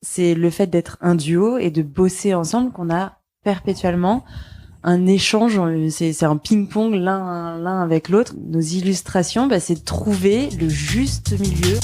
c'est le fait d'être un duo et de bosser ensemble qu'on a perpétuellement un échange, c'est un ping-pong l'un avec l'autre. Nos illustrations, c'est de trouver le juste milieu.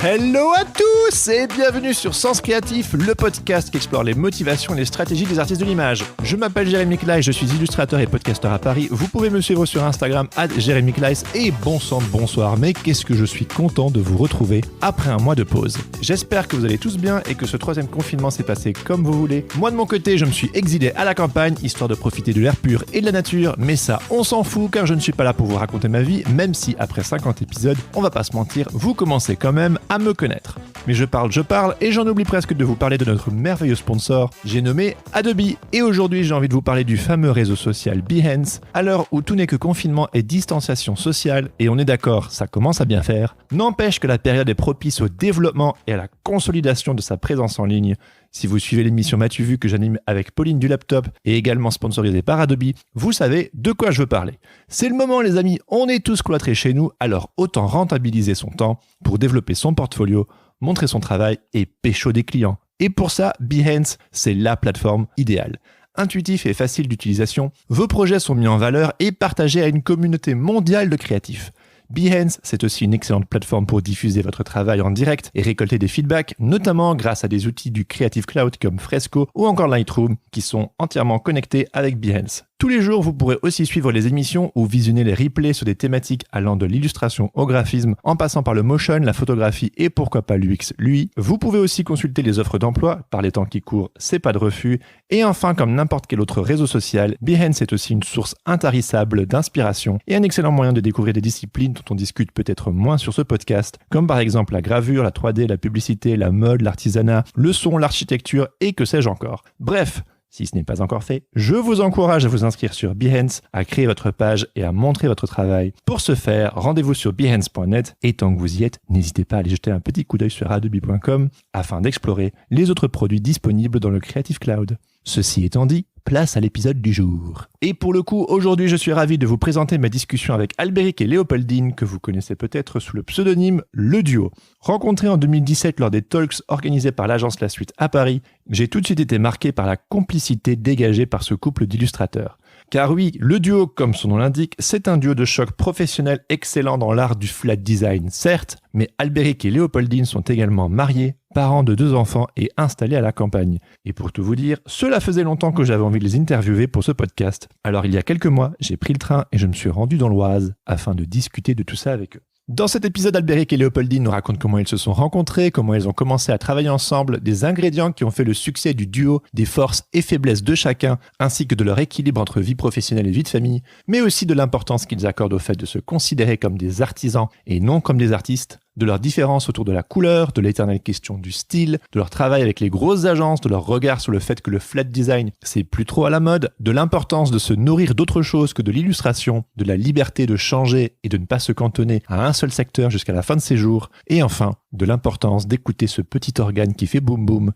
Hello à tous et bienvenue sur Sens Créatif, le podcast qui explore les motivations et les stratégies des artistes de l'image. Je m'appelle Jérémy Kleiss, je suis illustrateur et podcasteur à Paris. Vous pouvez me suivre sur Instagram @JérémyKleiss et bon sang de bonsoir, mais qu'est-ce que je suis content de vous retrouver après un mois de pause. J'espère que vous allez tous bien et que ce troisième confinement s'est passé comme vous voulez. Moi de mon côté, je me suis exilé à la campagne, histoire de profiter de l'air pur et de la nature, mais ça, on s'en fout car je ne suis pas là pour vous raconter ma vie, même si après 50 épisodes, on va pas se mentir, vous commencez quand même à me connaître. Mais je parle et j'en oublie presque de vous parler de notre merveilleux sponsor, j'ai nommé Adobe. Et aujourd'hui, j'ai envie de vous parler du fameux réseau social Behance. À l'heure où tout n'est que confinement et distanciation sociale, et on est d'accord, ça commence à bien faire, n'empêche que la période est propice au développement et à la consolidation de sa présence en ligne. Si vous suivez l'émission M'as-tu vu que j'anime avec Pauline du Laptop et également sponsorisée par Adobe, vous savez de quoi je veux parler. C'est le moment les amis, on est tous cloîtrés chez nous, alors autant rentabiliser son temps pour développer son portfolio, montrer son travail et pécho des clients. Et pour ça, Behance, c'est la plateforme idéale. Intuitif et facile d'utilisation, vos projets sont mis en valeur et partagés à une communauté mondiale de créatifs. Behance, c'est aussi une excellente plateforme pour diffuser votre travail en direct et récolter des feedbacks, notamment grâce à des outils du Creative Cloud comme Fresco ou encore Lightroom qui sont entièrement connectés avec Behance. Tous les jours, vous pourrez aussi suivre les émissions ou visionner les replays sur des thématiques allant de l'illustration au graphisme, en passant par le motion, la photographie et pourquoi pas l'UX, lui. Vous pouvez aussi consulter les offres d'emploi, par les temps qui courent, c'est pas de refus. Et enfin, comme n'importe quel autre réseau social, Behance est aussi une source intarissable d'inspiration et un excellent moyen de découvrir des disciplines dont on discute peut-être moins sur ce podcast, comme par exemple la gravure, la 3D, la publicité, la mode, l'artisanat, le son, l'architecture et que sais-je encore. Bref, si ce n'est pas encore fait, je vous encourage à vous inscrire sur Behance, à créer votre page et à montrer votre travail. Pour ce faire, rendez-vous sur behance.net et tant que vous y êtes, n'hésitez pas à aller jeter un petit coup d'œil sur adobe.com afin d'explorer les autres produits disponibles dans le Creative Cloud. Ceci étant dit, place à l'épisode du jour. Et pour le coup, aujourd'hui, je suis ravi de vous présenter ma discussion avec Albéric et Léopoldine, que vous connaissez peut-être sous le pseudonyme Le Duo. Rencontrés en 2017 lors des talks organisés par l'agence La Suite à Paris, j'ai tout de suite été marqué par la complicité dégagée par ce couple d'illustrateurs. Car oui, le duo, comme son nom l'indique, c'est un duo de choc professionnel excellent dans l'art du flat design, certes, mais Albéric et Léopoldine sont également mariés, parents de 2 enfants et installés à la campagne. Et pour tout vous dire, cela faisait longtemps que j'avais envie de les interviewer pour ce podcast. Alors il y a quelques mois, j'ai pris le train et je me suis rendu dans l'Oise afin de discuter de tout ça avec eux. Dans cet épisode, Albéric et Léopoldine nous racontent comment ils se sont rencontrés, comment ils ont commencé à travailler ensemble, des ingrédients qui ont fait le succès du duo, des forces et faiblesses de chacun, ainsi que de leur équilibre entre vie professionnelle et vie de famille, mais aussi de l'importance qu'ils accordent au fait de se considérer comme des artisans et non comme des artistes, de leurs différences autour de la couleur, de l'éternelle question du style, de leur travail avec les grosses agences, de leur regard sur le fait que le flat design, c'est plus trop à la mode, de l'importance de se nourrir d'autre chose que de l'illustration, de la liberté de changer et de ne pas se cantonner à un seul secteur jusqu'à la fin de ses jours, et enfin, de l'importance d'écouter ce petit organe qui fait boum boum,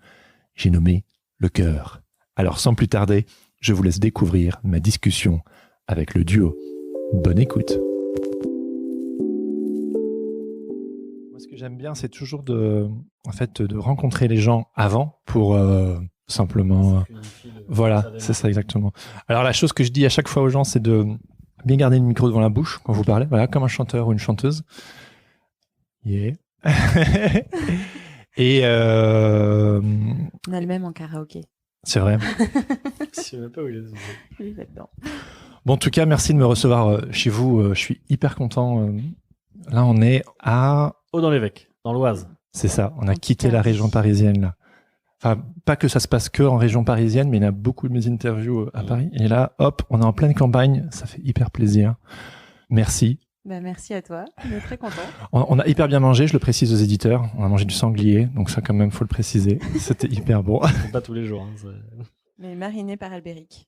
j'ai nommé le cœur. Alors sans plus tarder, je vous laisse découvrir ma discussion avec le duo. Bonne écoute. Ce que j'aime bien, c'est toujours de rencontrer les gens avant pour simplement... voilà, c'est ça exactement. Alors la chose que je dis à chaque fois aux gens, c'est de bien garder le micro devant la bouche quand vous parlez, voilà, comme un chanteur ou une chanteuse. Yeah. Et On a le même en karaoké. c'est vrai. Je sais même pas où il est. Oui, là-dedans. Bon, en tout cas, merci de me recevoir chez vous. Je suis hyper content. Là, on est à... Haut-dans-l'Évêque, dans l'Oise. C'est ça, on a quitté la région parisienne là. Enfin, pas que ça se passe que en région parisienne, mais il y a beaucoup de mes interviews à Paris. Et là, hop, on est en pleine campagne, ça fait hyper plaisir. Merci. Merci à toi, on est très contents. On a hyper bien mangé, je le précise aux éditeurs. On a mangé du sanglier, donc ça quand même, faut le préciser. C'était hyper bon. C'est pas tous les jours. Hein, mais mariné par Albéric.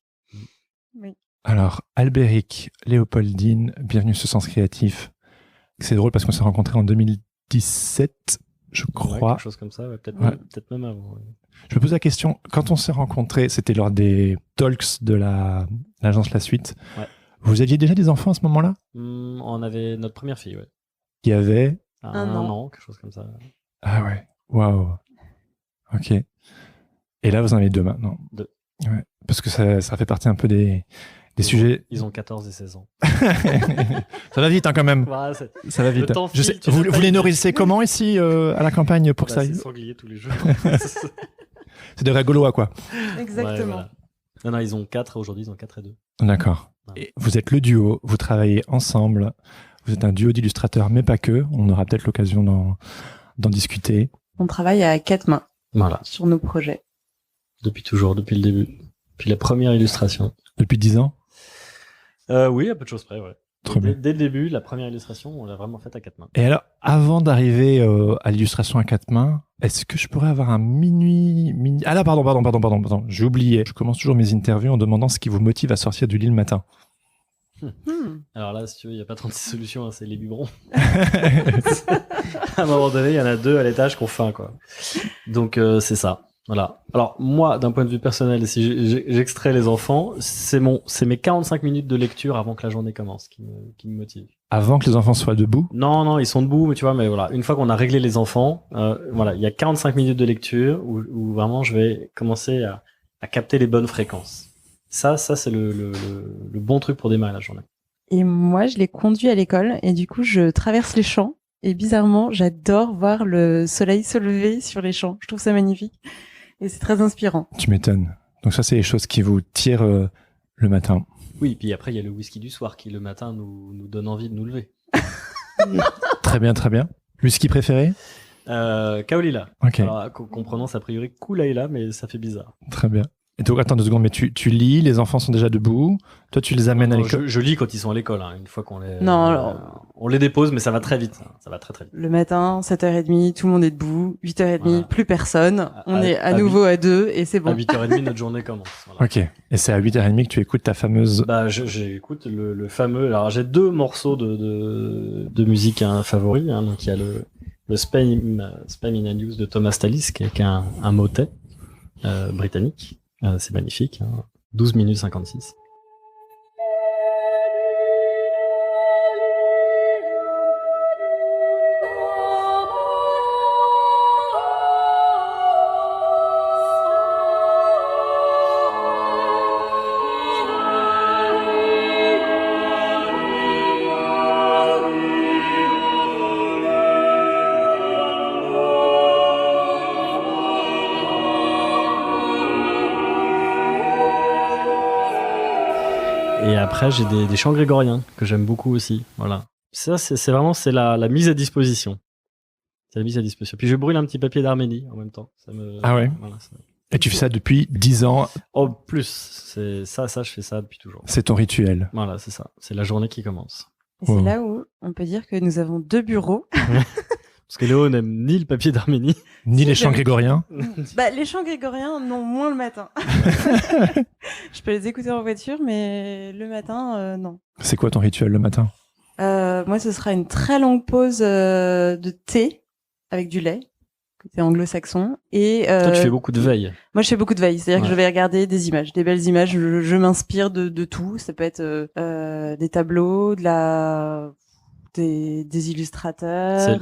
Oui. Alors, Albéric, Léopoldine, bienvenue sur Sens Créatif. C'est drôle parce qu'on s'est rencontrés en 2017, je crois. Quelque chose comme ça, peut-être même avant. Ouais. Je me pose la question, quand on s'est rencontrés, c'était lors des talks de l'agence La Suite. Ouais. Vous aviez déjà des enfants à ce moment-là? On avait notre première fille, ouais. Qui avait... Un an. Quelque chose comme ça. Ah ouais, waouh. Ok. Et là, vous en avez 2 maintenant. 2. Ouais. Parce que ça fait partie un peu des sujets... Ils ont 14 et 16 ans. Ça va vite quand même. Voilà, Ça va vite. Le temps Je sais, file, tu vous sais pas, les il- nourrissez comment ici à la campagne pour que ça c'est aille? sanglier tous les jours. C'est des vrais Gaulois, quoi. Exactement. Ouais, voilà. Non, ils ont 4 aujourd'hui, ils ont 4 et 2. D'accord. Ouais. Et vous êtes le duo, vous travaillez ensemble, vous êtes un duo d'illustrateurs, mais pas que. On aura peut-être l'occasion d'en discuter. On travaille à 4 mains Voilà. sur nos projets. Depuis toujours, depuis le début. Depuis la première illustration. Depuis 10 ans? Oui, à peu de choses près, ouais. Trop bien. Dès le début, la première illustration, on l'a vraiment faite à 4 mains. Et alors, avant d'arriver à l'illustration à 4 mains, est-ce que je pourrais avoir un mini... Ah là, pardon, j'ai oublié. Je commence toujours mes interviews en demandant ce qui vous motive à sortir du lit le matin. Alors là, si tu veux, il n'y a pas 36 solutions, hein, c'est les biberons. À un moment donné, il y en a 2 à l'étage qui ont faim, quoi. Donc, c'est ça. Voilà. Alors, moi, d'un point de vue personnel, si j'extrais les enfants, c'est mes 45 minutes de lecture avant que la journée commence qui me motive. Avant que les enfants soient debout? Non, ils sont debout, mais tu vois, mais voilà, une fois qu'on a réglé les enfants, voilà, il y a 45 minutes de lecture où vraiment je vais commencer à capter les bonnes fréquences. Ça, c'est le bon truc pour démarrer la journée. Et moi, je les conduis à l'école et du coup, je traverse les champs. Et bizarrement, j'adore voir le soleil se lever sur les champs. Je trouve ça magnifique. Et c'est très inspirant. Tu m'étonnes. Donc ça, c'est les choses qui vous tirent le matin. Oui, puis après, il y a le whisky du soir qui, le matin, nous donne envie de nous lever. Très bien, très bien. Whisky préféré? Kaolila. Ok, Alors, qu'on prononce a priori Koulaïla, mais ça fait bizarre. très bien. Et donc, attends 2 secondes, mais tu lis, les enfants sont déjà debout. Toi, tu les amènes à Non, l'école. je lis quand ils sont à l'école, hein, une fois qu'on les... Non, alors- on les dépose, mais ça va très vite. Ça va très très vite. Le matin, 7h30, tout le monde est debout. 8h30, Voilà. plus personne. On est à à nouveau à 2 et c'est À bon. 8h30, notre journée commence. Voilà. Ok. Et c'est à 8h30 que tu écoutes ta fameuse... Bah, j'écoute le fameux. Alors, j'ai 2 morceaux de musique favoris. Hein. Donc, il y a le Spam in a News de Thomas Tallis, qui est un motet britannique. C'est magnifique. Hein. 12 minutes 56. Et après, j'ai des chants grégoriens que j'aime beaucoup aussi. Voilà. Ça, c'est vraiment la mise à disposition. C'est la mise à disposition. Puis je brûle un petit papier d'Arménie en même temps. Ah ouais. Voilà, Et tu fais ça depuis 10 ans. Oh, plus. C'est ça, je fais ça depuis toujours. C'est ton rituel. Voilà, c'est ça. C'est la journée qui commence. Et c'est Wow. là où on peut dire que nous avons 2 bureaux. Parce que Léo n'aime ni le papier d'Arménie. Ni les chants j'aime- grégoriens. Bah, les chants grégoriens, non, moins le matin. Je peux les écouter en voiture, mais le matin, non. C'est quoi ton rituel le matin? Moi, ce sera une très longue pause de thé avec du lait, côté anglo-saxon. Et Toi, tu fais beaucoup de veille. moi, je fais beaucoup de veille. C'est-à-dire que Ouais. je vais regarder des images, des belles images. Je m'inspire de tout. Ça peut être des tableaux, des illustrateurs. C'est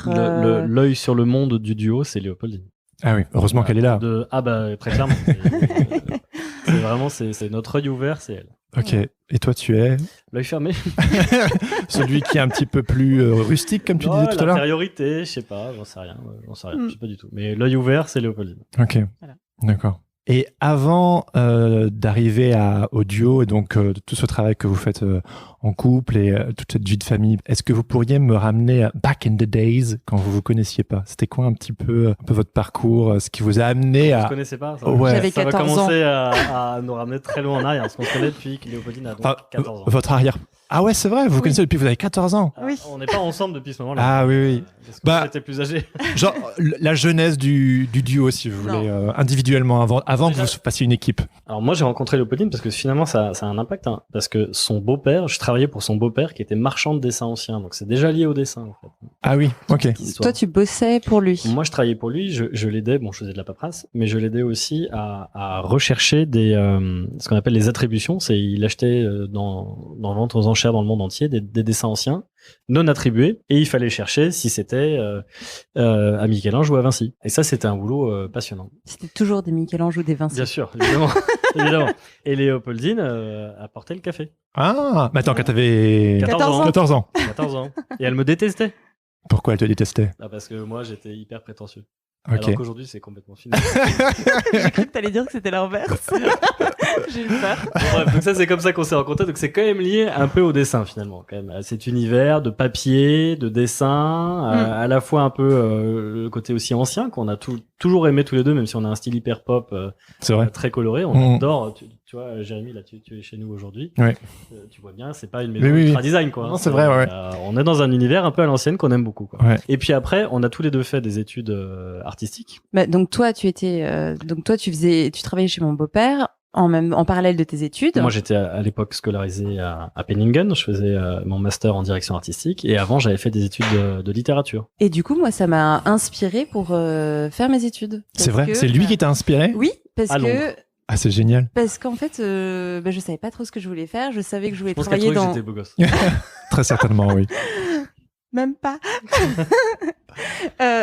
l'œil sur le monde du duo, c'est Léopoldine. Ah oui, heureusement qu'elle est là. Ah bah, très clairement. C'est vraiment, c'est notre œil ouvert, c'est elle. Ok. Et toi, tu es L'œil fermé. celui qui est un petit peu plus rustique, comme tu Non, disais tout à l'heure? l'intériorité, je sais pas, j'en sais rien, je sais pas du tout. Mais l'œil ouvert, c'est Léopoldine. Ok. Voilà. D'accord. Et avant d'arriver au duo et donc de tout ce travail que vous faites en couple et toute cette vie de famille, est-ce que vous pourriez me ramener à back in the days quand vous vous connaissiez pas? C'était quoi un peu votre parcours, ce qui vous a amené Vous ne à... connaissez pas ça, Ouais. J'avais ça va 14 ans. commencer à nous ramener très loin en arrière, parce qu'on se connaît depuis que Léopoldine a donc Enfin, 14 ans. votre arrière... Ah ouais, c'est vrai, vous Oui. connaissez depuis que vous avez 14 ans. Oui. On n'est pas ensemble depuis ce moment-là. Ah oui, oui. Parce que Bah- j'étais plus âgé. Genre la jeunesse du duo, si vous Non. voulez, individuellement, avant que Déjà- vous fassiez une équipe. Alors moi j'ai rencontré Léopoldine parce que finalement ça a un impact, hein, parce que son beau-père, je travaillais pour son beau-père qui était marchand de dessins anciens, donc c'est déjà lié au dessin en fait. Ah oui, ok. Toi, tu bossais pour lui. Moi, je travaillais pour lui, je l'aidais, bon, je faisais de la paperasse, mais je l'aidais aussi à rechercher ce qu'on appelle les attributions. C'est, il achetait dans vente aux enchères dans le monde entier des dessins anciens, non attribués, et il fallait chercher si c'était à Michel-Ange ou à Vinci. Et ça, c'était un boulot passionnant. C'était toujours des Michel-Ange ou des Vinci. Bien sûr, évidemment. évidemment. Et Léopoldine apportait le café. Ah, mais attends, quand t'avais 14 ans. 14 ans. 14 ans. Et elle me détestait. Pourquoi elle te détestait? Ah, parce que moi, j'étais hyper prétentieux. Ok. Alors qu'aujourd'hui, c'est complètement fini. J'ai cru que t'allais dire que c'était l'inverse. J'ai eu peur. Bon, bref, donc ça, c'est comme ça qu'on s'est rencontrés. Donc c'est quand même lié un peu au dessin, finalement, quand même, à cet univers de papier, de dessin, à la fois un peu le côté aussi ancien qu'on a toujours aimé tous les deux, même si on a un style hyper pop C'est vrai. très coloré. On adore. Tu vois, Jérémy, là, tu es chez nous aujourd'hui. Ouais. Tu vois bien, c'est pas une maison Oui, oui, ultra oui. design, quoi. Non, c'est vrai, ouais. On est dans un univers un peu à l'ancienne qu'on aime beaucoup, quoi. Ouais. Et puis après, on a tous les deux fait des études artistiques. Bah, donc toi, tu travaillais chez mon beau-père en parallèle de tes études. Moi, j'étais à l'époque scolarisé à Penningen. Je faisais mon master en direction artistique. Et avant, j'avais fait des études de littérature. Et du coup, moi, ça m'a inspiré pour faire mes études. C'est vrai? Que, C'est lui qui t'a inspiré? Oui, parce À que Londres. Ah, c'est génial. parce qu'en fait, je savais pas trop ce que je voulais faire. Je savais que je voulais Je pense qu'elle travailler trouvait que dans. j'étais beau gosse. Très certainement, oui. Même pas.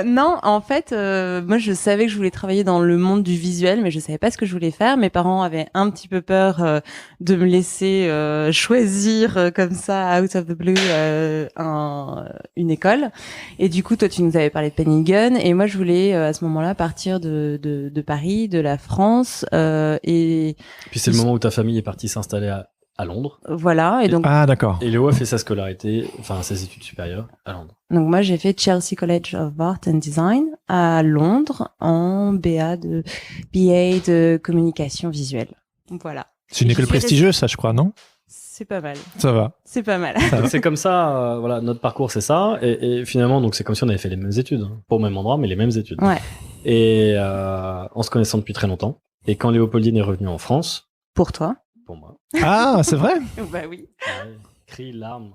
Non, en fait, moi, je savais que je voulais travailler dans le monde du visuel, mais je savais pas ce que je voulais faire. Mes parents avaient un petit peu peur de me laisser choisir comme ça, out of the blue, une école. Et du coup, toi, tu nous avais parlé de Penningen, et moi, je voulais à ce moment-là partir de Paris, de la France, et Puis c'est le moment où ta famille est partie s'installer à Londres. voilà. Et donc, Ah, d'accord. Et Léo a fait sa scolarité, enfin ses études supérieures à Londres. Donc moi j'ai fait Chelsea College of Art and Design à Londres en BA de communication visuelle. Voilà. C'est une école prestigieuse, ça, je crois, non? C'est pas mal. Ça va. C'est pas mal. Donc c'est comme ça, voilà, notre parcours c'est ça. Et finalement, donc c'est comme si on avait fait les mêmes études, hein. Pas au même endroit, mais les mêmes études. Ouais. Et en se connaissant depuis très longtemps. Et quand Léopoldine est revenue en France, Pour toi. pour moi, Ah, c'est vrai? Bah oui. cris, larmes,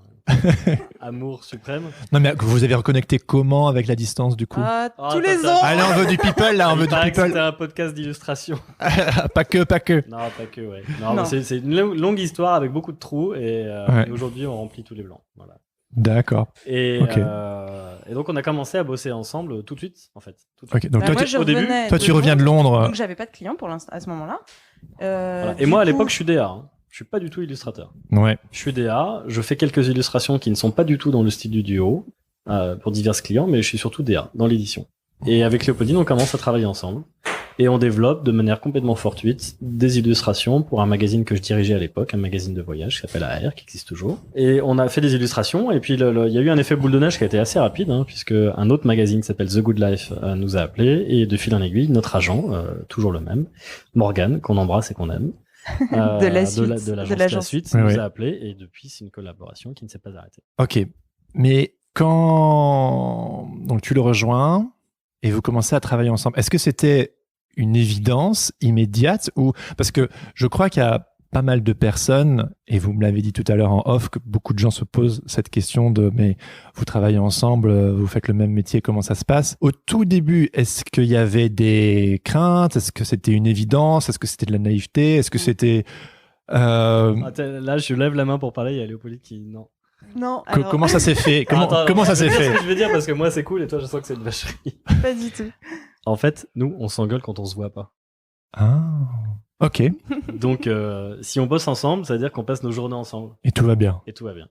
amour suprême. Non, mais vous avez reconnecté comment avec la distance, du coup? Oh, Tous les attends, ans. Ah, là, on veut du people, là, on veut Il du paraît que people. c'était un podcast d'illustration. Pas que, pas que. Non, pas que, ouais. Non, Non. mais c'est une longue histoire avec beaucoup de trous et aujourd'hui on remplit tous les blancs. Voilà. D'accord. Et, Ok. et donc on a commencé à bosser ensemble tout de suite, en fait. Tout de Ok, suite. donc Bah, toi, moi, tu, je au début, revenais toi, tu reviens de Londres. Donc j'avais pas de clients pour l'instant à ce moment-là. Voilà. Et Du moi à coup- l'époque je suis DA. Hein. Je suis pas du tout illustrateur. Ouais. Je suis DA, je fais quelques illustrations qui ne sont pas du tout dans le style du duo pour divers clients, mais je suis surtout DA dans l'édition. Et avec Léopoldine, on commence à travailler ensemble et on développe de manière complètement fortuite des illustrations pour un magazine que je dirigeais à l'époque, un magazine de voyage qui s'appelle AR, qui existe toujours. Et on a fait des illustrations et puis il y a eu un effet boule de neige qui a été assez rapide, hein, puisque un autre magazine qui s'appelle The Good Life nous a appelés et de fil en aiguille, notre agent, toujours le même, Morgan, qu'on embrasse et qu'on aime. De la suite, de l'agence de La l'agence. Suite Oui, nous oui. a appelés et depuis c'est une collaboration qui ne s'est pas arrêtée. Ok. Mais quand donc tu le rejoins et vous commencez à travailler ensemble, est-ce que c'était une évidence immédiate ou parce que je crois qu'il y a pas mal de personnes et vous me l'avez dit tout à l'heure en off que beaucoup de gens se posent cette question de mais vous travaillez ensemble, vous faites le même métier, comment ça se passe? Au tout début, est-ce qu'il y avait des craintes? Est-ce que c'était une évidence? Est-ce que c'était de la naïveté? Est-ce que c'était Là je lève la main pour parler, il y a Léopoldine qui non. Non, alors, comment ça s'est fait? Comment ça je vais s'est dire fait? ce que je veux dire parce que moi c'est cool et toi je sens que c'est une vacherie. pas du tout. En fait, nous on s'engueule quand on se voit pas. Ah, ok. Donc si on bosse ensemble, ça veut dire qu'on passe nos journées ensemble Et tout va bien. et tout va bien.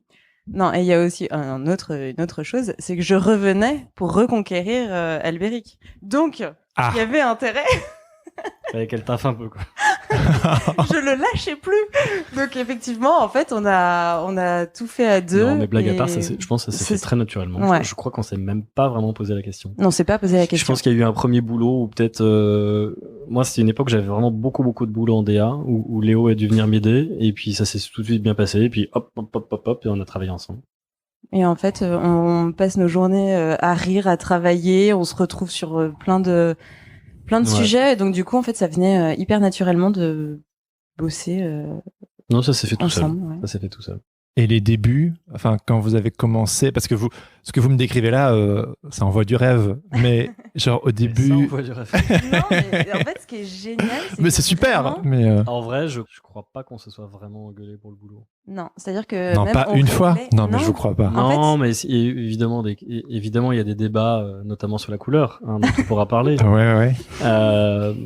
Non, et il y a aussi une autre chose, c'est que je revenais pour reconquérir Albéric. Donc, Ah. il y avait intérêt, Fallait qu'elle taffe un peu quoi. je le lâchais plus. Donc effectivement, en fait, on a tout fait à deux. Non mais blague à et- part, je pense que ça s'est fait c'est- très naturellement. Ouais. Je crois qu'on s'est même pas vraiment posé la question. Non, c'est pas posé la Je question. pense qu'il y a eu un premier boulot où peut-être moi c'était une époque où j'avais vraiment beaucoup de boulot en DA où Léo a dû venir m'aider et puis ça s'est tout de suite bien passé et puis hop et on a travaillé ensemble. Et en fait, on passe nos journées à rire, à travailler, on se retrouve sur plein de Ouais. sujets. Et donc du coup, en fait, ça venait hyper naturellement de bosser Non, ça s'est fait tout seul. ensemble. Ouais. Ça s'est fait tout seul. Et les débuts, enfin, quand vous avez commencé, parce que ce que vous me décrivez là, ça envoie du rêve, mais genre au Ça, on début. voit du rêve. Non, mais en fait, ce qui est génial, c'est Mais que c'est super, vraiment- mais En vrai, je crois pas qu'on se soit vraiment engueulé pour le boulot. Non, c'est-à-dire que non, même pas on une fois. réglait- Non, mais je vous crois pas. En Non, fait- mais évidemment, évidemment, il y a des débats, notamment sur la couleur, dont on pourra parler. Ouais.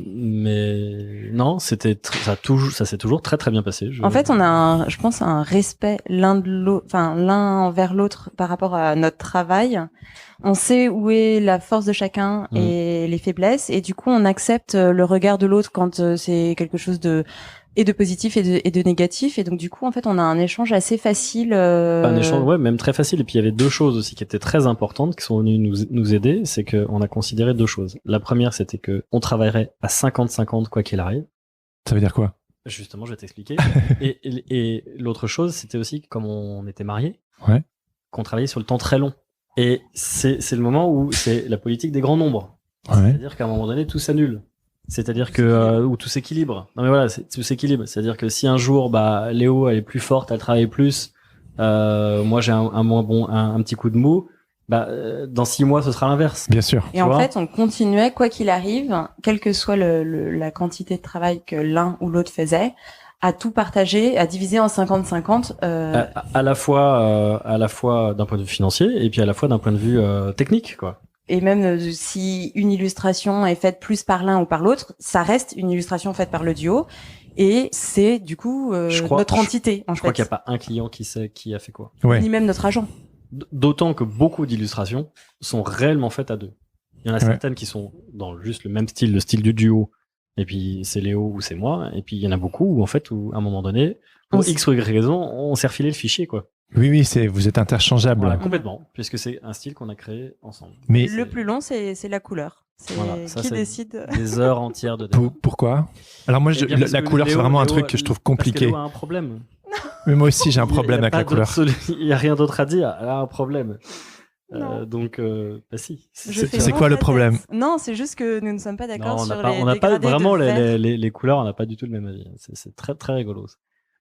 Mais non, ça s'est toujours très très bien passé. En fait, on a, je pense, un respect l'un de l'autre, enfin l'un envers l'autre par rapport à notre travail. On sait où est la force de chacun et les faiblesses, et du coup, on accepte le regard de l'autre quand c'est quelque chose de positif et de négatif. Et donc, du coup, en fait, on a un échange assez facile. Un échange, ouais, même très facile. Et puis il y avait deux choses aussi qui étaient très importantes, qui sont venues nous aider. C'est qu'on a considéré deux choses. La première, c'était que on travaillerait à 50-50 quoi qu'il arrive. Ça veut dire quoi? Justement, je vais t'expliquer. et l'autre chose, c'était aussi que comme on était mariés, Ouais. qu'on travaillait sur le temps très long. Et c'est le moment où c'est la politique des grands nombres. Ouais. C'est-à-dire qu'à un moment donné, tout s'annule. C'est-à-dire que où tout s'équilibre. Non mais voilà, tout s'équilibre. C'est-à-dire que si un jour, Léo elle est plus forte, elle travaille plus, moi j'ai un moins bon, un petit coup de mou, dans 6 mois ce sera l'inverse. Bien sûr. Et Tu en vois fait, on continuait, quoi qu'il arrive, quelle que soit la quantité de travail que l'un ou l'autre faisait, à tout partager, à diviser en 50-50. À la fois d'un point de vue financier et puis à la fois d'un point de vue technique, quoi. Et même si une illustration est faite plus par l'un ou par l'autre, ça reste une illustration faite par le duo. Et c'est du coup notre entité, en Je fait. crois qu'il n'y a pas un client qui sait qui a fait quoi. Ouais. Ni même notre agent. D'autant que beaucoup d'illustrations sont réellement faites à deux. Il y en a certaines qui sont dans juste le même style, le style du duo. Et puis c'est Léo ou c'est moi. Et puis il y en a beaucoup où en fait, à un moment donné, pour X ou Y raison, on s'est refilé le fichier, quoi. Oui, vous êtes interchangeables. Voilà, complètement, puisque c'est un style qu'on a créé ensemble. Mais le plus long, c'est la couleur. C'est qui décide. Des heures entières de débat. Pourquoi? Alors moi, la couleur, c'est vraiment un truc que je trouve compliqué. Parce que Léo a un problème. Mais moi aussi, j'ai un problème avec la couleur. Il n'y a rien d'autre à dire. Elle a un problème. Donc, si. C'est quoi le problème? Non, c'est juste que nous ne sommes pas d'accord sur les on n'a pas dégradés vraiment de vert. les couleurs, on n'a pas du tout le même avis. C'est très très rigolo.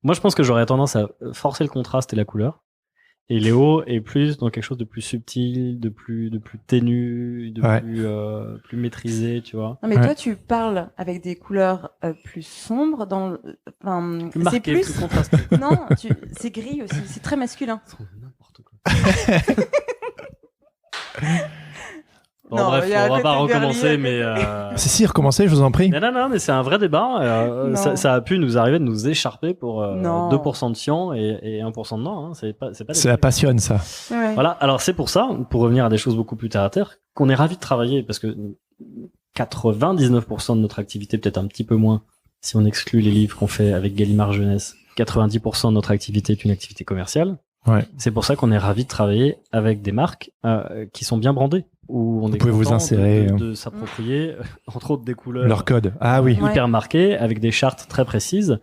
Moi, je pense que j'aurais tendance à forcer le contraste et la couleur. Et Léo est plus dans quelque chose de plus subtil, de plus ténu, de plus maîtrisé, tu vois. Non, mais toi, tu parles avec des couleurs plus sombres, Plus marqué, c'est plus contrasté. Non, c'est gris aussi, c'est très masculin. N'importe quoi. Bon, Non, bref, il y a on un va pas côté recommencer, girly, mais Si, recommencez, je vous en prie. non, mais c'est un vrai débat. Ça a pu nous arriver de nous écharper pour Non. 2% de cyan et 1% de non. Hein. C'est pas C'est la passion, ça. Ouais. Voilà. Alors c'est pour ça, pour revenir à des choses beaucoup plus terre à terre, qu'on est ravis de travailler parce que 99% de notre activité, peut-être un petit peu moins, si on exclut les livres qu'on fait avec Gallimard Jeunesse, 90% de notre activité est une activité commerciale. Ouais. C'est pour ça qu'on est ravis de travailler avec des marques qui sont bien brandées, où on est pouvez vous content insérer, de s'approprier, entre autres des couleurs Leur code. Ah oui. Ouais. hyper marquées, avec des chartes très précises.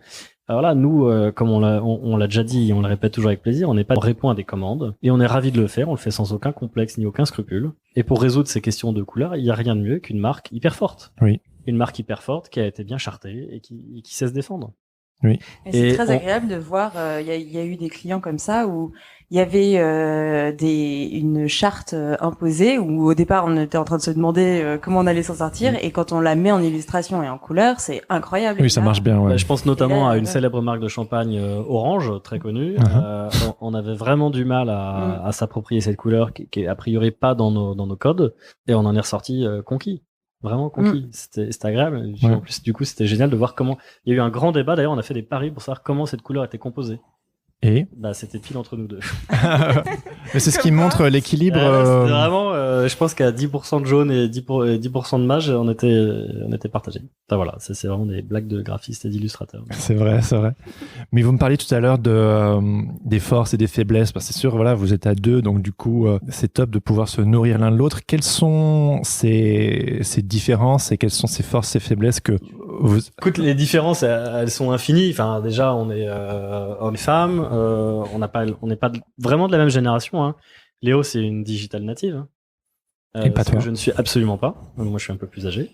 Alors là, nous, comme on l'a déjà dit et on le répète toujours avec plaisir, on répond à des commandes et on est ravis de le faire. On le fait sans aucun complexe ni aucun scrupule. Et pour résoudre ces questions de couleurs, il n'y a rien de mieux qu'une marque hyper forte. Oui. Une marque hyper forte qui a été bien chartée et qui sait se défendre. Oui. Et c'est Et très agréable de voir, il y a eu des clients comme ça où il y avait une charte imposée où au départ on était en train de se demander comment on allait s'en sortir et quand on la met en illustration et en couleur, c'est incroyable. Oui, ça marche bien, ouais. Je pense notamment là, à une célèbre marque de champagne Orange, très connue. On avait vraiment du mal à s'approprier cette couleur qui est a priori pas dans nos codes et on en est ressorti conquis. Vraiment conquis. C'était agréable. Ouais. En plus, du coup, c'était génial de voir comment... Il y a eu un grand débat, d'ailleurs, on a fait des paris pour savoir comment cette couleur était composée. Et C'était pile entre nous deux. mais c'est ce qui montre l'équilibre. C'était vraiment, je pense qu'à 10% de jaune et 10% de mage, on était partagés. Enfin, voilà, c'est vraiment des blagues de graphistes et d'illustrateurs. C'est vrai. Mais vous me parliez tout à l'heure des forces et des faiblesses. Parce que c'est sûr, voilà, vous êtes à deux, donc du coup, c'est top de pouvoir se nourrir l'un de l'autre. Quelles sont ces différences et quelles sont ces forces et faiblesses que vous... Écoute, les différences, elles sont infinies. Enfin, déjà, on est homme-femme. On n'est pas vraiment de la même génération. Hein. Léo, c'est une digital native. Hein. Et pas ce que toi. je ne suis absolument pas. Moi, je suis un peu plus âgé.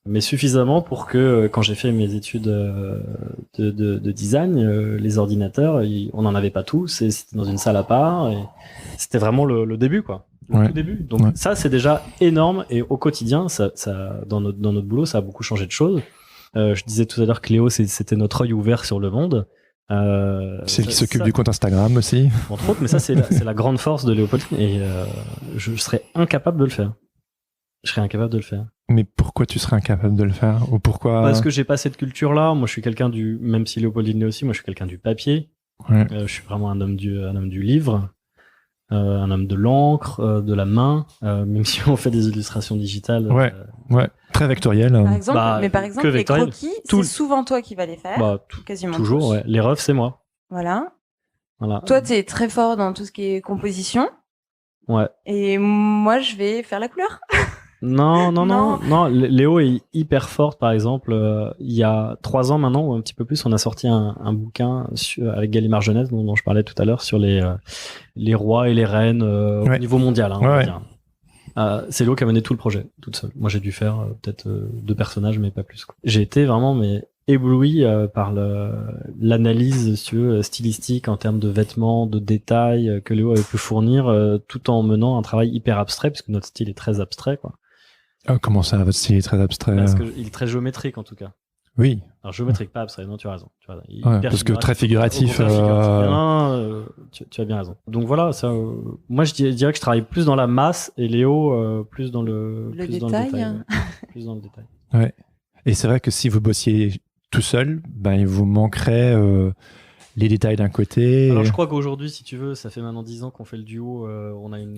mais suffisamment pour que quand j'ai fait mes études de design, les ordinateurs, on n'en avait pas tous, et c'était dans une salle à part, et c'était vraiment le début, quoi. Le tout début. Donc ça, c'est déjà énorme, et au quotidien, ça dans notre boulot, ça a beaucoup changé de choses. Je disais tout à l'heure que Léo, c'était notre œil ouvert sur le monde. C'est qui s'occupe du compte Instagram aussi. Entre autres, mais ça, c'est la grande force de Léopoldine, et je serais incapable de le faire. Je serais incapable de le faire. Mais pourquoi tu serais incapable de le faire? Ou pourquoi? Parce que j'ai pas cette culture-là. Moi, je suis quelqu'un même si Léopoldine l'est aussi, moi, je suis quelqu'un du papier. Ouais. Je suis vraiment un homme du livre, un homme de l'encre, de la main, même si on fait des illustrations digitales. Ouais. Très vectoriel. Par exemple, par exemple, les croquis, c'est souvent toi qui vas les faire. Quasiment toujours, tous. ouais. Les refs, c'est moi. Voilà. Toi, t'es très fort dans tout ce qui est composition. Ouais. Et moi, je vais faire la couleur. Non. Léo est hyper forte, par exemple. Il y a 3 ans maintenant, ou un petit peu plus, on a sorti un bouquin avec Gallimard Jeunesse, dont je parlais tout à l'heure, sur les rois et les reines au niveau mondial. C'est Léo qui a mené tout le projet, toute seule. Moi, j'ai dû faire peut-être 2 personnages, mais pas plus, quoi. J'ai été vraiment ébloui par l'analyse, si tu veux, stylistique en termes de vêtements, de détails que Léo avait pu fournir, tout en menant un travail hyper abstrait, puisque notre style est très abstrait, quoi. Comment ça, votre style est très abstrait? Parce qu'il est très géométrique, en tout cas. Oui. Alors, géométrique, pas abstrait, non, tu as raison. Parce que très figuratif. Non, tu as bien raison. Donc voilà, ça, moi je dirais que je travaille plus dans la masse, et Léo plus dans le détail. Plus dans le détail. Ouais. Et c'est vrai que si vous bossiez tout seul, il vous manquerait les détails d'un côté. Alors je crois qu'aujourd'hui, si tu veux, ça fait maintenant 10 ans qu'on fait le duo, on a une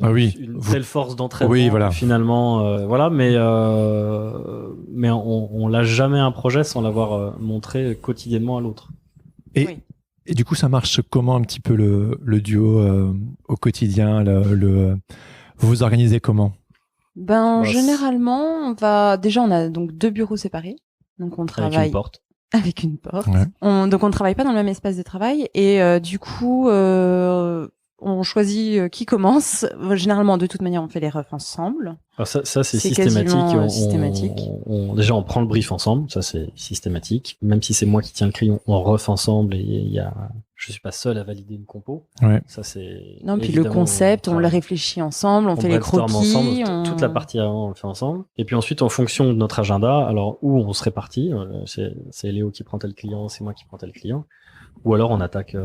telle force d'entraînement. Oui, voilà. Finalement, voilà, mais on lâche jamais un projet sans l'avoir montré quotidiennement à l'autre. Et du coup, ça marche comment un petit peu le duo au quotidien, vous vous organisez comment? Généralement, on a donc 2 bureaux séparés. Donc on travaille avec une porte. Ouais. Donc on ne travaille pas dans le même espace de travail, et du coup on choisit qui commence. Généralement, de toute manière, on fait les refs ensemble. Alors ça c'est systématique. Systématique. Déjà, on prend le brief ensemble. Ça, c'est systématique. Même si c'est moi qui tiens le crayon, on ref ensemble, et je suis pas seul à valider une compo. Ouais. Ça, c'est. Non, puis le concept, on le réfléchit ensemble, on fait les croquis. Ensemble, toute la partie avant, on le fait ensemble. Et puis ensuite, en fonction de notre agenda, alors où on se répartit, c'est Léo qui prend tel client, c'est moi qui prends tel client. Ou alors on attaque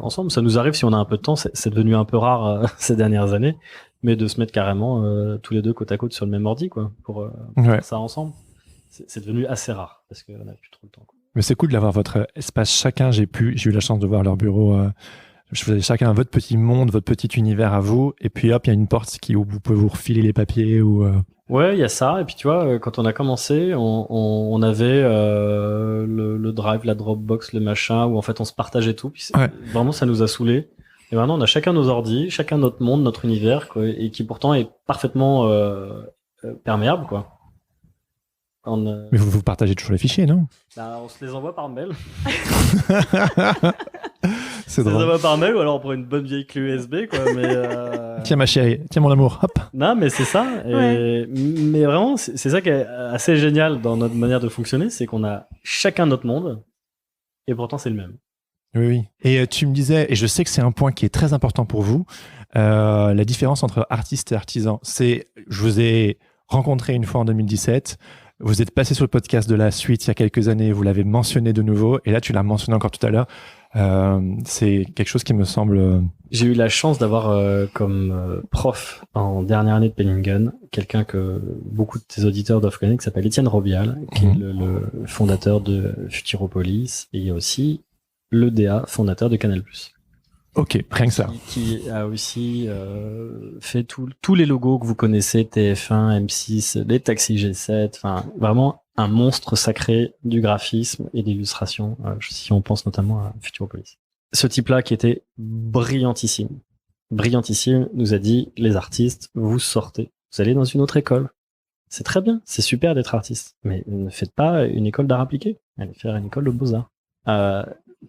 ensemble. Ça nous arrive, si on a un peu de temps, c'est devenu un peu rare ces dernières années, mais de se mettre carrément tous les deux côte à côte sur le même ordi, quoi, pour faire ça ensemble. C'est devenu assez rare parce qu'on n'a plus trop le temps, quoi. Mais c'est cool d'avoir votre espace chacun. J'ai eu la chance de voir leur bureau. Vous avez chacun votre petit monde, votre petit univers à vous, et puis hop, il y a une porte où vous pouvez vous refiler les papiers ou. Ouais, il y a ça. Et puis tu vois, quand on a commencé, on avait le Drive, la Dropbox, le machin, où en fait on se partageait tout. Puis vraiment, ça nous a saoulés. Et maintenant, on a chacun nos ordis, chacun notre monde, notre univers, quoi, et qui pourtant est parfaitement perméable, quoi. Mais vous partagez toujours les fichiers, non? On se les envoie par mail. C'est drôle. On se les drôle. envoie par mail, ou alors on prend une bonne vieille clé USB, quoi. Mais Tiens ma chérie, tiens mon amour, hop. Non, mais c'est ça. Mais vraiment, c'est ça qui est assez génial dans notre manière de fonctionner, c'est qu'on a chacun notre monde, et pourtant c'est le même. Oui. Et tu me disais, et je sais que c'est un point qui est très important pour vous, la différence entre artiste et artisan. Je vous ai rencontré une fois en 2017. Vous êtes passé sur le podcast de la suite il y a quelques années, vous l'avez mentionné de nouveau, et là tu l'as mentionné encore tout à l'heure. C'est quelque chose qui me semble... J'ai eu la chance d'avoir comme prof en dernière année de Penningen quelqu'un que beaucoup de tes auditeurs doivent connaître, qui s'appelle Étienne Robial, qui est le fondateur de Futuropolis, et il y a aussi le DA, fondateur de Canal+. Ok, rien que ça. Qui a aussi fait tous les logos que vous connaissez, TF1, M6, les taxis G7, enfin vraiment un monstre sacré du graphisme et de l'illustration, si on pense notamment à Futuropolis. Ce type-là, qui était brillantissime, nous a dit, les artistes, vous sortez, vous allez dans une autre école. C'est très bien, c'est super d'être artiste, mais ne faites pas une école d'art appliqué, allez faire une école de beaux-arts.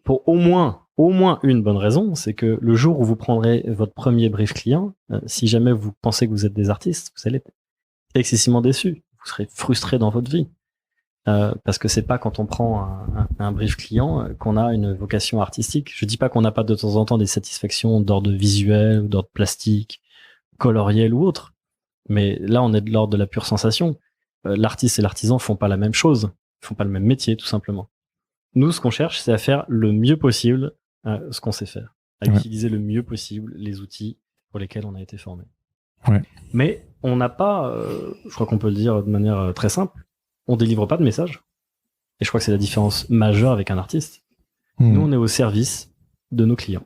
Pour au moins une bonne raison, c'est que le jour où vous prendrez votre premier brief client, si jamais vous pensez que vous êtes des artistes, vous allez être excessivement déçu. Vous serez frustré dans votre vie. parce que c'est pas quand on prend un brief client qu'on a une vocation artistique. Je dis pas qu'on n'a pas de temps en temps des satisfactions d'ordre visuel ou d'ordre plastique, coloriel ou autre, mais là on est de l'ordre de la pure sensation. L'artiste et l'artisan font pas la même chose, font pas le même métier tout simplement. Nous, ce qu'on cherche, c'est à faire le mieux possible ce qu'on sait faire, à utiliser le mieux possible les outils pour lesquels on a été formé. Ouais. Mais on n'a pas, je crois qu'on peut le dire de manière très simple, on délivre pas de message. Et je crois que c'est la différence majeure avec un artiste. Nous, on est au service de nos clients.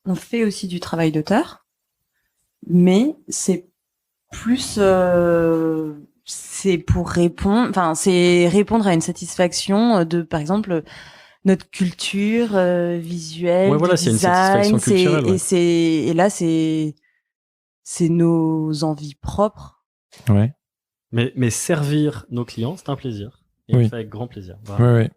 On fait aussi du travail d'auteur, mais c'est plus, c'est pour répondre, enfin, c'est répondre à une satisfaction de, par exemple, notre culture visuelle, ouais, voilà, du c'est une design, satisfaction culturelle. et là, c'est nos envies propres. Ouais. Mais servir nos clients, c'est un plaisir. Et on le fait avec grand plaisir. Ouais.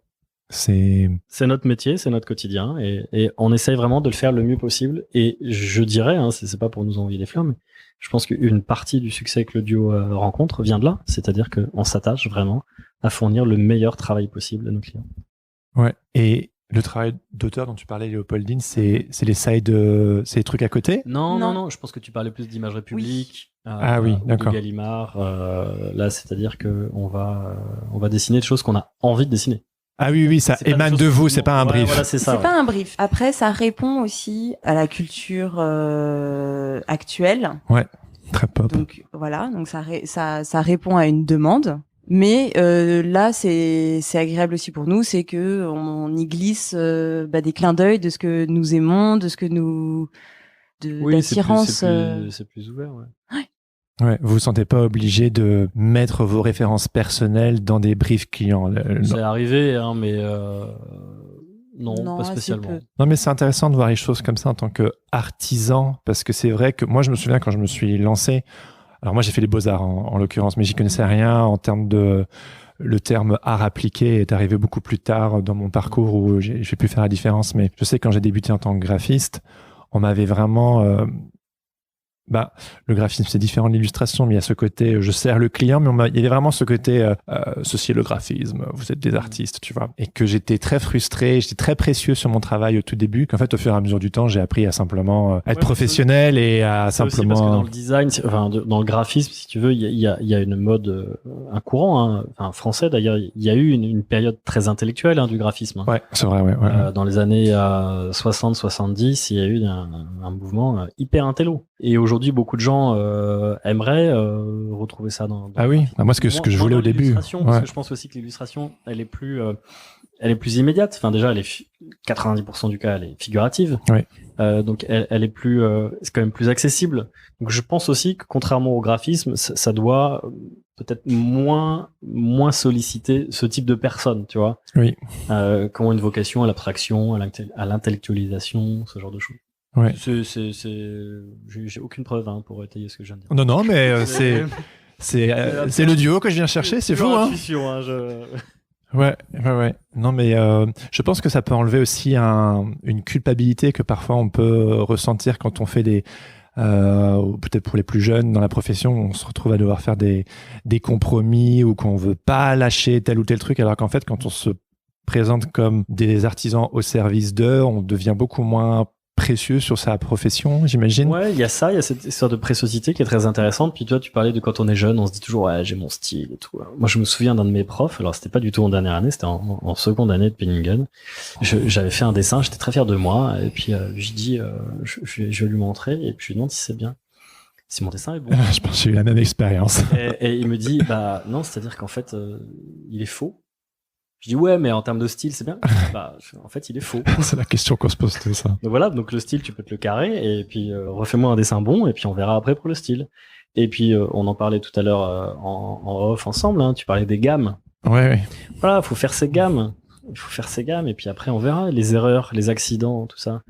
C'est notre métier, c'est notre quotidien, et on essaye vraiment de le faire le mieux possible. Et je dirais, c'est pas pour nous envoyer des fleurs, mais je pense qu'une partie du succès que le duo rencontre vient de là. C'est-à-dire qu'on s'attache vraiment à fournir le meilleur travail possible à nos clients. Ouais. Et le travail d'auteur dont tu parlais, Léopoldine, c'est c'est les trucs à côté? Non. Je pense que tu parlais plus d'Imagerie Publique. Oui, d'accord. De Gallimard. Là, c'est-à-dire que on va dessiner des choses qu'on a envie de dessiner. Ah oui, ça émane de vous, c'est pas un brief. Voilà, c'est ça. C'est pas un brief. Après, ça répond aussi à la culture actuelle. Ouais, très pop. Donc voilà, donc ça répond à une demande. Mais là, c'est agréable aussi pour nous, c'est que on y glisse des clins d'œil de ce que nous aimons, de ce que nous d'attirance. C'est plus ouvert. Ouais. Ouais, vous vous sentez pas obligé de mettre vos références personnelles dans des briefs clients. C'est arrivé, mais non, pas spécialement. Non, mais c'est intéressant de voir les choses comme ça en tant qu'artisan, parce que c'est vrai que moi, je me souviens quand je me suis lancé. Alors moi, j'ai fait les beaux-arts en l'occurrence, mais j'y connaissais rien en termes de... Le terme art appliqué est arrivé beaucoup plus tard dans mon parcours où j'ai pu faire la différence. Mais je sais que quand j'ai débuté en tant que graphiste, on m'avait vraiment... le graphisme, c'est différent de l'illustration, mais il y a ce côté, je sers le client, mais il y avait vraiment ce côté, ceci est le graphisme, vous êtes des artistes, tu vois. Et que j'étais très frustré, j'étais très précieux sur mon travail au tout début, qu'en fait, au fur et à mesure du temps, j'ai appris à simplement être professionnel et à simplement... Aussi parce que dans le design, dans le graphisme, si tu veux, il y a une mode, un courant, français d'ailleurs, il y a eu une période très intellectuelle du graphisme. Ouais, c'est vrai, ouais. Dans les années 60-70, il y a eu un mouvement hyper intello. Et aujourd'hui, beaucoup de gens aimeraient retrouver ça dans ah oui, moi ce que je voulais au début. Parce que je pense aussi que l'illustration, elle est plus immédiate. Enfin déjà, 90% du cas, elle est figurative. Oui. Donc elle est plus, c'est quand même plus accessible. Donc je pense aussi que contrairement au graphisme, ça doit peut-être moins solliciter ce type de personnes, tu vois. Oui. Qui ont une vocation à l'abstraction, à l'intellectualisation, ce genre de choses. Ouais. J'ai aucune preuve pour étayer ce que je viens de dire. Non, mais c'est le duo que je viens chercher, c'est fou, hein. Intuition, Ouais. Non, mais je pense que ça peut enlever aussi une culpabilité que parfois on peut ressentir quand on fait peut-être pour les plus jeunes dans la profession, on se retrouve à devoir faire des compromis ou qu'on veut pas lâcher tel ou tel truc, alors qu'en fait, quand on se présente comme des artisans au service d'eux, on devient beaucoup moins précieux sur sa profession, j'imagine. Ouais, il y a cette histoire de préciosité qui est très intéressante. Puis toi, tu parlais de quand on est jeune, on se dit toujours ouais, j'ai mon style et tout. Moi, je me souviens d'un de mes profs. Alors, c'était pas du tout en dernière année, c'était en seconde année de Penningen. J'avais fait un dessin, j'étais très fier de moi. Et puis je dis, je vais lui montrer et puis je lui demande si c'est bien, si mon dessin est bon. Je pense que j'ai eu la même expérience. Et il me dit non, c'est-à-dire qu'en fait, il est faux. Je dis ouais, mais en termes de style, c'est bien. En fait, il est faux. C'est la question qu'on se pose tout ça. Donc voilà, donc le style, tu peux te le carrer et puis refais-moi un dessin bon et puis on verra après pour le style. Et puis on en parlait tout à l'heure en off ensemble. Tu parlais des gammes. Ouais. Voilà, faut faire ces gammes. Il faut faire ces gammes et puis après on verra les erreurs, les accidents, tout ça.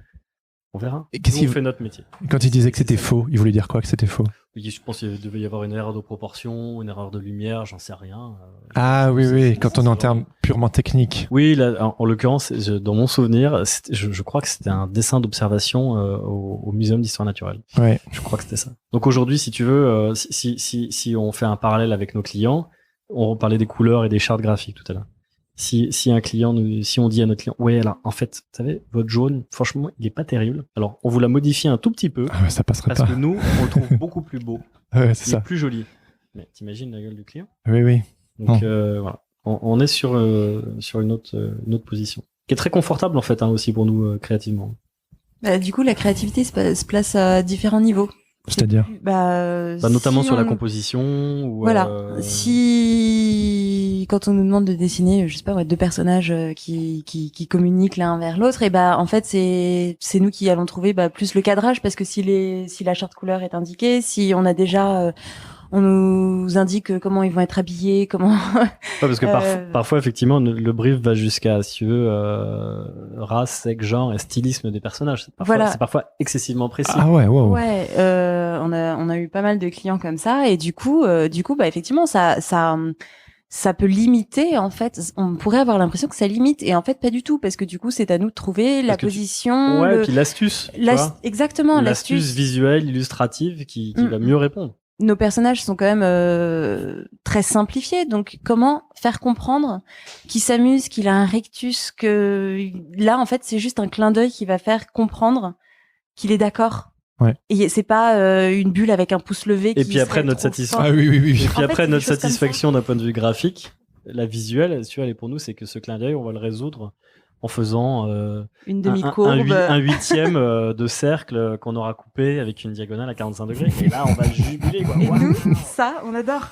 On verra. Et qu'est-ce qu'il fait notre métier. Quand il disait que c'était faux, il voulait dire quoi que c'était faux? Je pense qu'il devait y avoir une erreur de proportion, une erreur de lumière, j'en sais rien. Ah oui, quand on est en termes purement techniques. Oui, là, en l'occurrence, dans mon souvenir, je crois que c'était un dessin d'observation au Muséum d'Histoire Naturelle. Ouais. Je crois que c'était ça. Donc aujourd'hui, si tu veux, si on fait un parallèle avec nos clients, on parlait des couleurs et des chartes graphiques tout à l'heure. Si on dit à notre client, ouais, alors, en fait, vous savez, votre jaune, franchement, il est pas terrible. Alors, on vous l'a modifié un tout petit peu. Ah ouais, ça passerait parce pas. que nous, on le trouve beaucoup plus beau. Ouais, c'est Il ça. est plus joli. Mais t'imagines la gueule du client? Oui, oui. Donc, voilà. On est sur une autre position. Qui est très confortable, en fait, aussi pour nous, créativement. Bah, du coup, la créativité se place à différents niveaux. C'est-à-dire Notamment si sur la on- composition. Ou, Voilà. Si quand on nous demande de dessiner, je sais pas, deux personnages qui communiquent l'un vers l'autre, et en fait c'est nous qui allons trouver plus le cadrage, parce que si la charte couleur est indiquée, si on a déjà on nous indique comment ils vont être habillés, comment. Ouais, parce que parfois, effectivement, le brief va jusqu'à, si tu veux, race, sexe, genre et stylisme des personnages. C'est parfois excessivement précis. Ah ouais, wow. Ouais, on a eu pas mal de clients comme ça, et du coup, effectivement, ça peut limiter, en fait. On pourrait avoir l'impression que ça limite, et en fait, pas du tout, parce que du coup, c'est à nous de trouver la position. Ouais, puis l'astuce. Exactement, l'astuce visuelle, illustrative qui va mieux répondre. Nos personnages sont quand même très simplifiés, donc comment faire comprendre qu'il s'amuse, qu'il a un rictus, que là, en fait, c'est juste un clin d'œil qui va faire comprendre qu'il est d'accord. Ouais. Et c'est pas une bulle avec un pouce levé. Et puis après notre satisfaction. Ah oui. Et puis après notre satisfaction d'un point de vue graphique, la visuelle, tu vois, elle est pour nous, c'est que ce clin d'œil, on va le résoudre en faisant une demi-courbe, un huitième de cercle qu'on aura coupé avec une diagonale à 45 degrés. Et là, on va jubiler, quoi. Et nous, ça, on adore.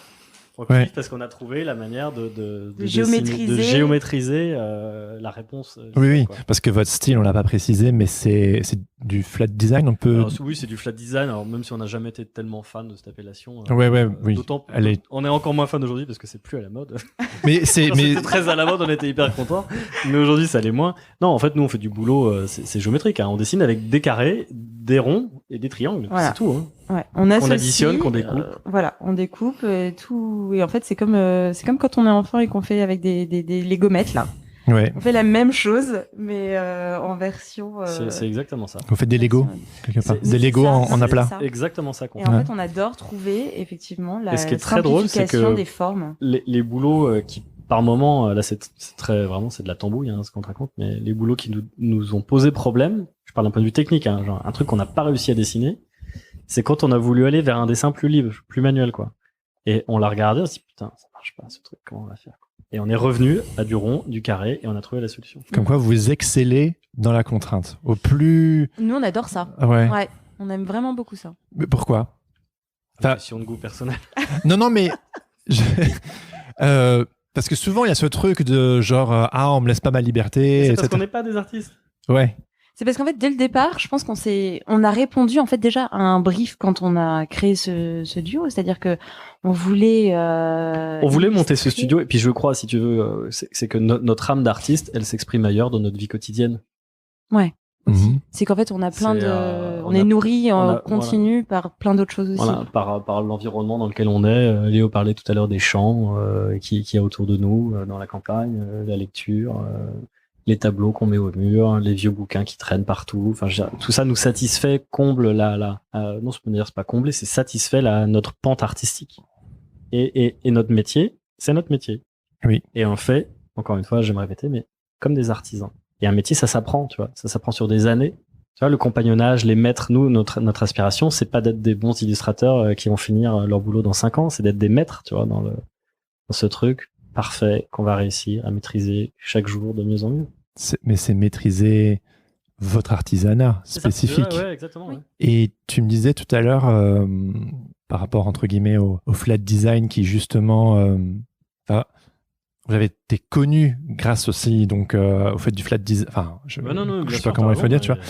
Parce qu'on a trouvé la manière de géométriser la réponse. Oui, parce que votre style, on l'a pas précisé, mais c'est du flat design, on peut. Alors, oui, c'est du flat design. Alors même si on n'a jamais été tellement fan de cette appellation. Oui. D'autant, on est encore moins fan aujourd'hui parce que c'est plus à la mode. Mais c'était très à la mode, on était hyper contents. Mais aujourd'hui, ça l'est moins. Non, en fait, nous, on fait du boulot, c'est géométrique. Hein. On dessine avec des carrés, des ronds et des triangles. Voilà. C'est tout. Hein. Ouais, on additionne, qu'on découpe. On découpe et tout. Et en fait, c'est comme quand on est enfant et qu'on fait avec des gommettes là. Ouais. On fait la même chose, mais en version. C'est exactement ça. Vous faites des Lego quelque part. Des Lego en aplat. C'est exactement ça qu'on fait. Et en fait, on adore trouver effectivement la ce qui est très drôle, c'est que des formes. Les boulots qui par moment, là c'est de la tambouille ce qu'on te raconte, mais les boulots qui nous ont posé problème, je parle d'un point de vue technique, genre un truc qu'on n'a pas réussi à dessiner, c'est quand on a voulu aller vers un dessin plus libre, plus manuel, quoi. Et on l'a regardé, on s'est dit putain, ça marche pas ce truc, comment on va faire, quoi. Et on est revenu à du rond, du carré, et on a trouvé la solution. Comme quoi vous excellez dans la contrainte. Au plus. Nous on adore ça. Ouais. On aime vraiment beaucoup ça. Mais pourquoi? Question de goût personnel. Non, mais parce que souvent il y a ce truc de genre on me laisse pas ma liberté. C'est parce qu'on n'est pas des artistes. Ouais. C'est parce qu'en fait, dès le départ, je pense on a répondu en fait déjà à un brief quand on a créé ce duo, c'est-à-dire que on voulait monter ce studio, et puis je crois, si tu veux, c'est que notre âme d'artiste, elle s'exprime ailleurs dans notre vie quotidienne. Ouais. C'est qu'en fait, on a plein on est nourri en continu par plein d'autres choses aussi. Voilà, par l'environnement dans lequel on est. Léo parlait tout à l'heure des champs qu'il y a autour de nous, dans la campagne, la lecture. Les tableaux qu'on met au mur, les vieux bouquins qui traînent partout. Enfin, tout ça nous satisfait, comble non, je peux dire c'est pas combler, c'est satisfait notre pente artistique. Et notre métier, c'est notre métier. Oui. Et on fait, encore une fois, je vais me répéter, mais comme des artisans. Et un métier, ça s'apprend, tu vois. Ça s'apprend sur des années. Tu vois, le compagnonnage, les maîtres, nous, notre aspiration, c'est pas d'être des bons illustrateurs qui vont finir leur boulot dans 5 ans, c'est d'être des maîtres, tu vois, dans ce truc parfait qu'on va réussir à maîtriser chaque jour de mieux en mieux. Mais c'est maîtriser votre artisanat spécifique. Ouais, exactement. Oui. Et tu me disais tout à l'heure, par rapport, entre guillemets, au flat design qui, justement, vous avez été connu grâce aussi donc, au fait du flat design. Enfin, je ne sais pas comment il faut dire, tu vois.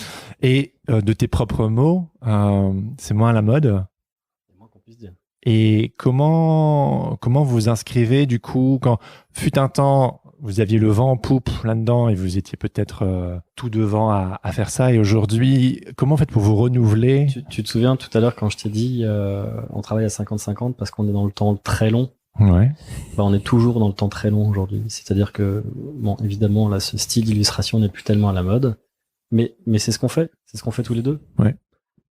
Et de tes propres mots, c'est moins à la mode. C'est moins qu'on puisse dire. Et comment vous inscrivez, du coup, quand fut un temps, vous aviez le vent en poupe là-dedans et vous étiez peut-être tout devant à faire ça. Et aujourd'hui, comment faites pour vous renouveler? Tu te souviens tout à l'heure quand je t'ai dit on travaille à 50-50 parce qu'on est dans le temps très long. Ouais. On est toujours dans le temps très long aujourd'hui. C'est-à-dire que, bon, évidemment, là, ce style d'illustration n'est plus tellement à la mode. Mais c'est ce qu'on fait. C'est ce qu'on fait tous les deux. Ouais.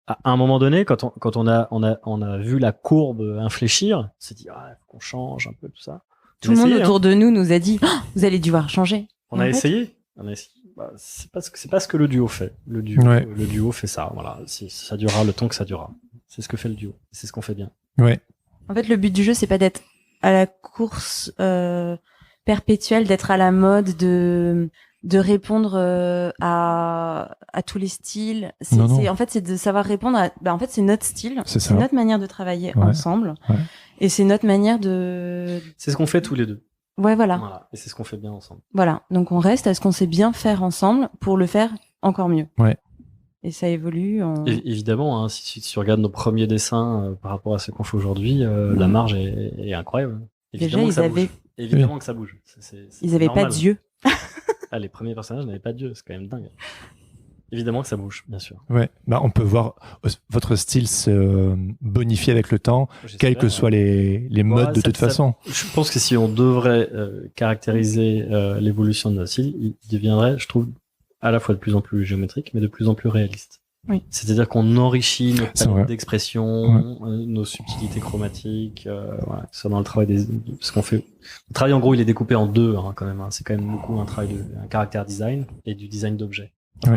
À un moment donné, quand on a vu la courbe infléchir, on s'est dit, faut qu'on change un peu tout ça. Tout le monde autour de nous nous a dit vous allez devoir changer. On a essayé. Bah, c'est pas ce que le duo fait. Le duo fait ça. Voilà, ça durera le temps que ça durera. C'est ce que fait le duo. C'est ce qu'on fait bien. Ouais. En fait, le but du jeu, c'est pas d'être à la course perpétuelle, d'être à la mode, de répondre à tous les styles. En fait, c'est de savoir répondre à. En fait, c'est notre style, c'est notre manière de travailler ensemble, et c'est notre manière de. C'est ce qu'on fait tous les deux. Ouais, voilà. Et c'est ce qu'on fait bien ensemble. Voilà. Donc, on reste à ce qu'on sait bien faire ensemble pour le faire encore mieux. Ouais. Et ça évolue. Évidemment, hein, si tu regardes nos premiers dessins par rapport à ce qu'on fait aujourd'hui, la marge est incroyable. Évidemment que ça bouge. Ils avaient pas d'yeux. Les premiers personnages n'avaient pas d'yeux. C'est quand même dingue. Évidemment que ça bouge, bien sûr. Ouais, bah on peut voir votre style se bonifier avec le temps, quels que soient les modes de toute façon. Je pense que si on devrait caractériser l'évolution de notre style, il deviendrait, je trouve, à la fois de plus en plus géométrique, mais de plus en plus réaliste. Oui. C'est-à-dire qu'on enrichit notre palette d'expression, nos subtilités chromatiques, voilà, que ce soit dans le travail ce qu'on fait. Le travail, en gros, il est découpé en deux, hein, quand même. Hein. C'est quand même beaucoup un travail un caractère design et du design d'objets.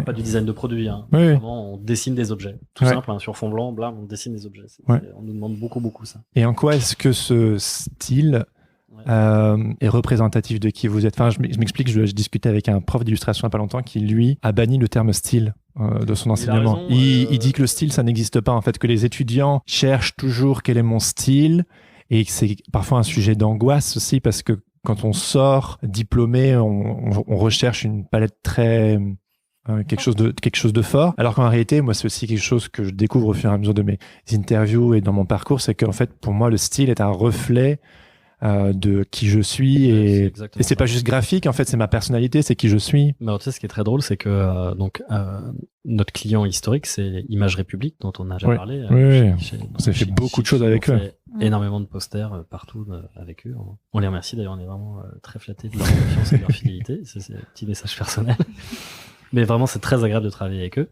Pas du design de produit, hein. Vraiment, on dessine des objets. Tout simple, hein, sur fond blanc, on dessine des objets. On nous demande beaucoup ça. Et en quoi est-ce que ce style est représentatif de qui vous êtes? Enfin, je m'explique, je discutais avec un prof d'illustration il n'y a pas longtemps qui, lui, a banni le terme style de son enseignement. Il dit que le style, ça n'existe pas, en fait, que les étudiants cherchent toujours quel est mon style, et que c'est parfois un sujet d'angoisse aussi, parce que quand on sort diplômé, on recherche une palette très... quelque chose de fort, alors qu'en réalité, moi, c'est aussi quelque chose que je découvre au fur et à mesure de mes interviews et dans mon parcours, c'est qu'en fait, pour moi, le style est un reflet de qui je suis, et c'est pas juste graphique, en fait, c'est ma personnalité, c'est qui je suis. Mais alors, tu sais, ce qui est très drôle, c'est que notre client historique, c'est Image République, dont on a déjà parlé. On fait beaucoup de choses avec eux. Énormément de posters partout avec eux. On les remercie, d'ailleurs, on est vraiment très flattés de leur confiance et de leur fidélité. C'est un petit message personnel. Mais vraiment, c'est très agréable de travailler avec eux.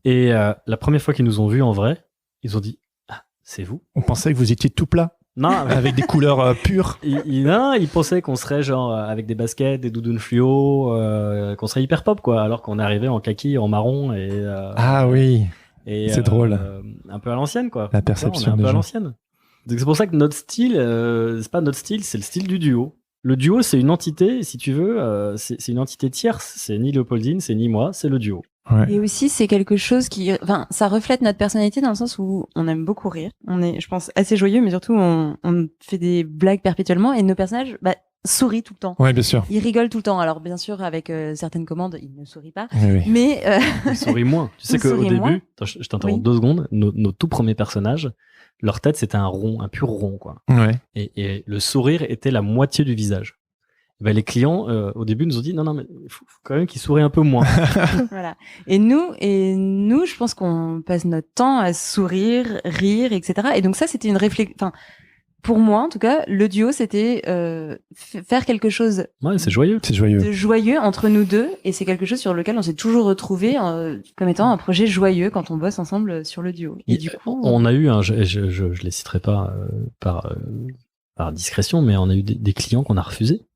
Et la première fois qu'ils nous ont vus en vrai, ils ont dit c'est vous. On pensait que vous étiez tout plat. Non, avec des couleurs pures. Ils pensaient qu'on serait genre avec des baskets, des doudounes fluo, qu'on serait hyper pop, quoi. Alors qu'on est arrivé en kaki, en marron et. Et c'est drôle. Un peu à l'ancienne, quoi. La perception. On est un peu à l'ancienne. Donc c'est pour ça que notre style, c'est pas notre style, c'est le style du duo. Le duo, c'est une entité, si tu veux, c'est une entité tierce. C'est ni Léopoldine, c'est ni moi, c'est le duo. Ouais. Et aussi, c'est quelque chose ça reflète notre personnalité dans le sens où on aime beaucoup rire. On est, je pense, assez joyeux, mais surtout, on fait des blagues perpétuellement et nos personnages, sourient tout le temps. Ouais, bien sûr. Ils rigolent tout le temps. Alors, bien sûr, avec certaines commandes, ils ne sourient pas. Oui. Mais, ils sourient moins. Tu sais qu'au début, je t'interromps 2 secondes, nos tout premiers personnages, leur tête, c'était un rond, un pur rond, quoi. Ouais. Et le sourire était la moitié du visage. Les clients, au début, nous ont dit non, mais il faut quand même qu'ils sourient un peu moins. Voilà. Et nous, je pense qu'on passe notre temps à sourire, rire, etc. Et donc ça, c'était une réflexion. Enfin, pour moi, en tout cas, le duo, c'était faire quelque chose. Ouais, c'est joyeux. C'est joyeux. De joyeux entre nous deux, et c'est quelque chose sur lequel on s'est toujours retrouvé comme étant un projet joyeux quand on bosse ensemble sur le duo. Et du coup, on a eu, je les citerai pas par discrétion, mais on a eu des clients qu'on a refusés.